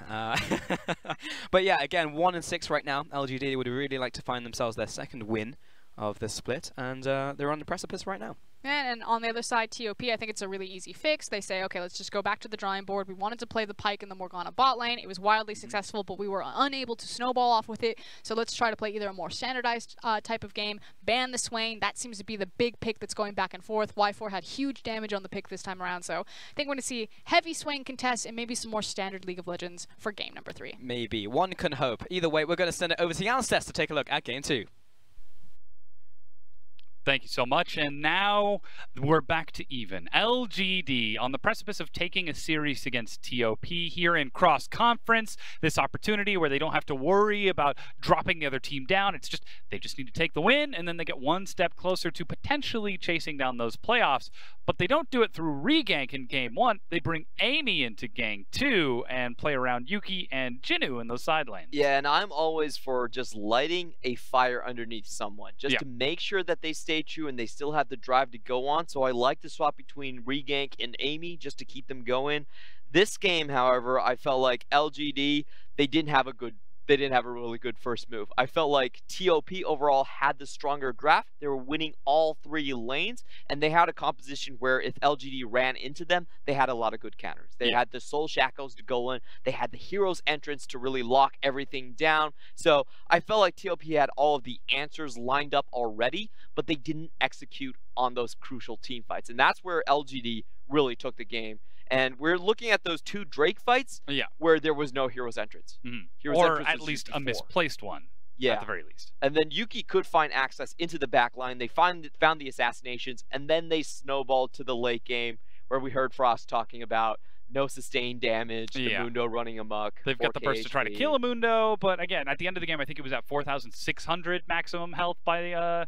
But yeah, again, 1-6 right now. LGD would really like to find themselves their second win of this split, and they're on the precipice right now. And on the other side, TOP, I think it's a really easy fix. They say, okay, let's just go back to the drawing board. We wanted to play the Pyke in the Morgana bot lane. It was wildly successful, but we were unable to snowball off with it. So let's try to play either a more standardized type of game, ban the Swain. That seems to be the big pick that's going back and forth. Y4 had huge damage on the pick this time around. So I think we're going to see heavy Swain contests and maybe some more standard League of Legends for game number 3. Maybe. One can hope. Either way, we're going to send it over to Janstess to take a look at game 2. Thank you so much, and now we're back to even. LGD on the precipice of taking a series against TOP here in cross-conference. This opportunity where they don't have to worry about dropping the other team down. It's just, they just need to take the win, and then they get one step closer to potentially chasing down those playoffs. But they don't do it through regank in game 1. They bring Amy into game 2 and play around Yuki and Jinwoo in those side lanes. Yeah, and I'm always for just lighting a fire underneath someone, just to make sure that they stay true and they still have the drive to go on. So I like to swap between regank and Amy just to keep them going. This game, however, I felt like LGD, they didn't have a really good first move. I felt like TOP overall had the stronger draft. They were winning all 3 lanes, and they had a composition where if LGD ran into them, they had a lot of good counters. They had the Soul Shackles to go in. They had the Hero's Entrance to really lock everything down. So I felt like TOP had all of the answers lined up already, but they didn't execute on those crucial team fights. And that's where LGD really took the game. And we're looking at those 2 Drake fights where there was no Hero's Entrance. Or at least a misplaced one, at the very least. And then Yuki could find access into the back line. They found the assassinations, and then they snowballed to the late game where we heard Frost talking about no sustained damage, the Mundo running amok. They've got the burst to try to kill a Mundo, but again, at the end of the game, I think it was at 4,600 maximum health by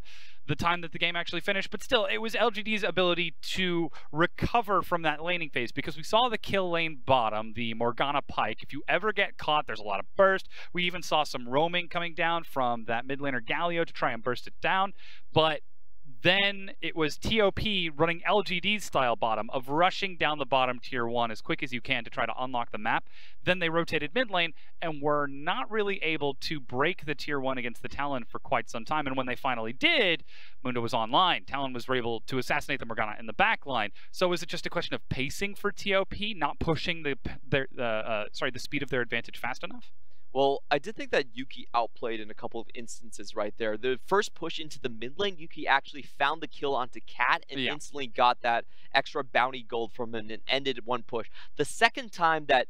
the time that the game actually finished. But still, it was LGD's ability to recover from that laning phase, because we saw the kill lane bottom, the Morgana Pyke. If you ever get caught, there's a lot of burst. We even saw some roaming coming down from that mid laner Galio to try and burst it down. But then it was TOP running LGD's style bottom of rushing down the bottom tier 1 as quick as you can to try to unlock the map. Then they rotated mid lane and were not really able to break the tier 1 against the Talon for quite some time. And when they finally did, Mundo was online. Talon was able to assassinate the Morgana in the back line. So is it just a question of pacing for TOP, not pushing the speed of their advantage fast enough? Well, I did think that Yuki outplayed in a couple of instances right there. The first push into the mid lane, Yuki actually found the kill onto Cat and instantly got that extra bounty gold from him and ended one push. The second time that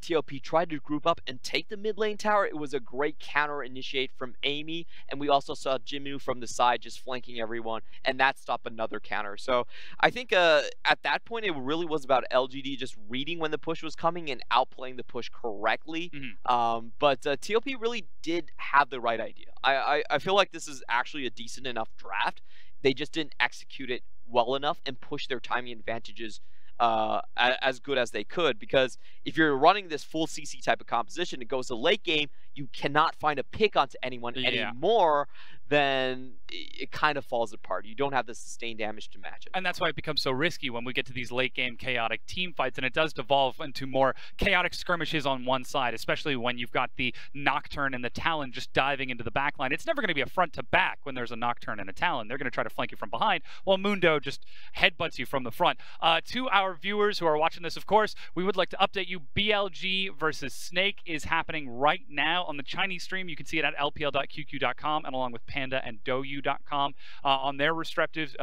TOP tried to group up and take the mid lane tower, it was a great counter initiate from Amy, and we also saw Jinwoo from the side just flanking everyone, and that stopped another counter. So I think at that point it really was about LGD just reading when the push was coming and outplaying the push correctly. But TOP really did have the right idea. I feel like this is actually a decent enough draft. They just didn't execute it well enough and push their timing advantages as good as they could, because if you're running this full CC type of composition, it goes to late game, you cannot find a pick onto anyone anymore, then it kind of falls apart. You don't have the sustained damage to match it. And that's why it becomes so risky when we get to these late game chaotic team fights, and it does devolve into more chaotic skirmishes on one side, especially when you've got the Nocturne and the Talon just diving into the back line. It's never going to be a front to back when there's a Nocturne and a Talon. They're going to try to flank you from behind, while Mundo just headbutts you from the front. To our viewers who are watching this, of course, we would like to update you. BLG versus Snake is happening right now on the Chinese stream. You can see it at lpl.qq.com and along with Panda and Douyu.com on their respective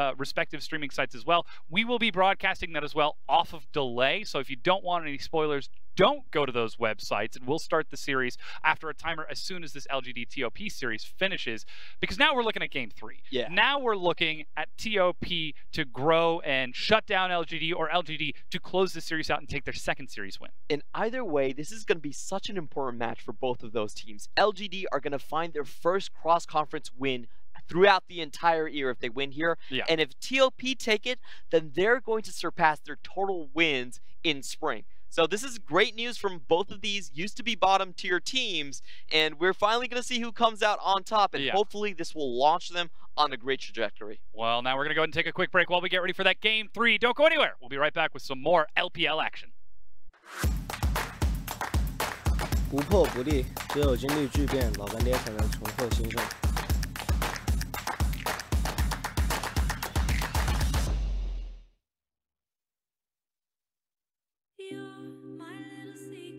streaming sites as well. We will be broadcasting that as well off of delay, so if you don't want any spoilers, don't go to those websites, and we'll start the series after a timer as soon as this LGD TOP series finishes, because now we're looking at game 3. Now we're looking at TOP to grow and shut down LGD, or LGD to close the series out and take their second series win. In either way, this is going to be such an important match for both of those teams. LGD are going to find their first cross-conference win throughout the entire year if they win here. And if TOP take it, then they're going to surpass their total wins in spring. So this is great news from both of these used to be bottom tier teams, and we're finally going to see who comes out on top, and hopefully this will launch them on a great trajectory. Well, now we're going to go ahead and take a quick break while we get ready for that game 3. Don't go anywhere. We'll be right back with some more LPL action. 不破不立，只有经历巨变，老干爹才能重获新生。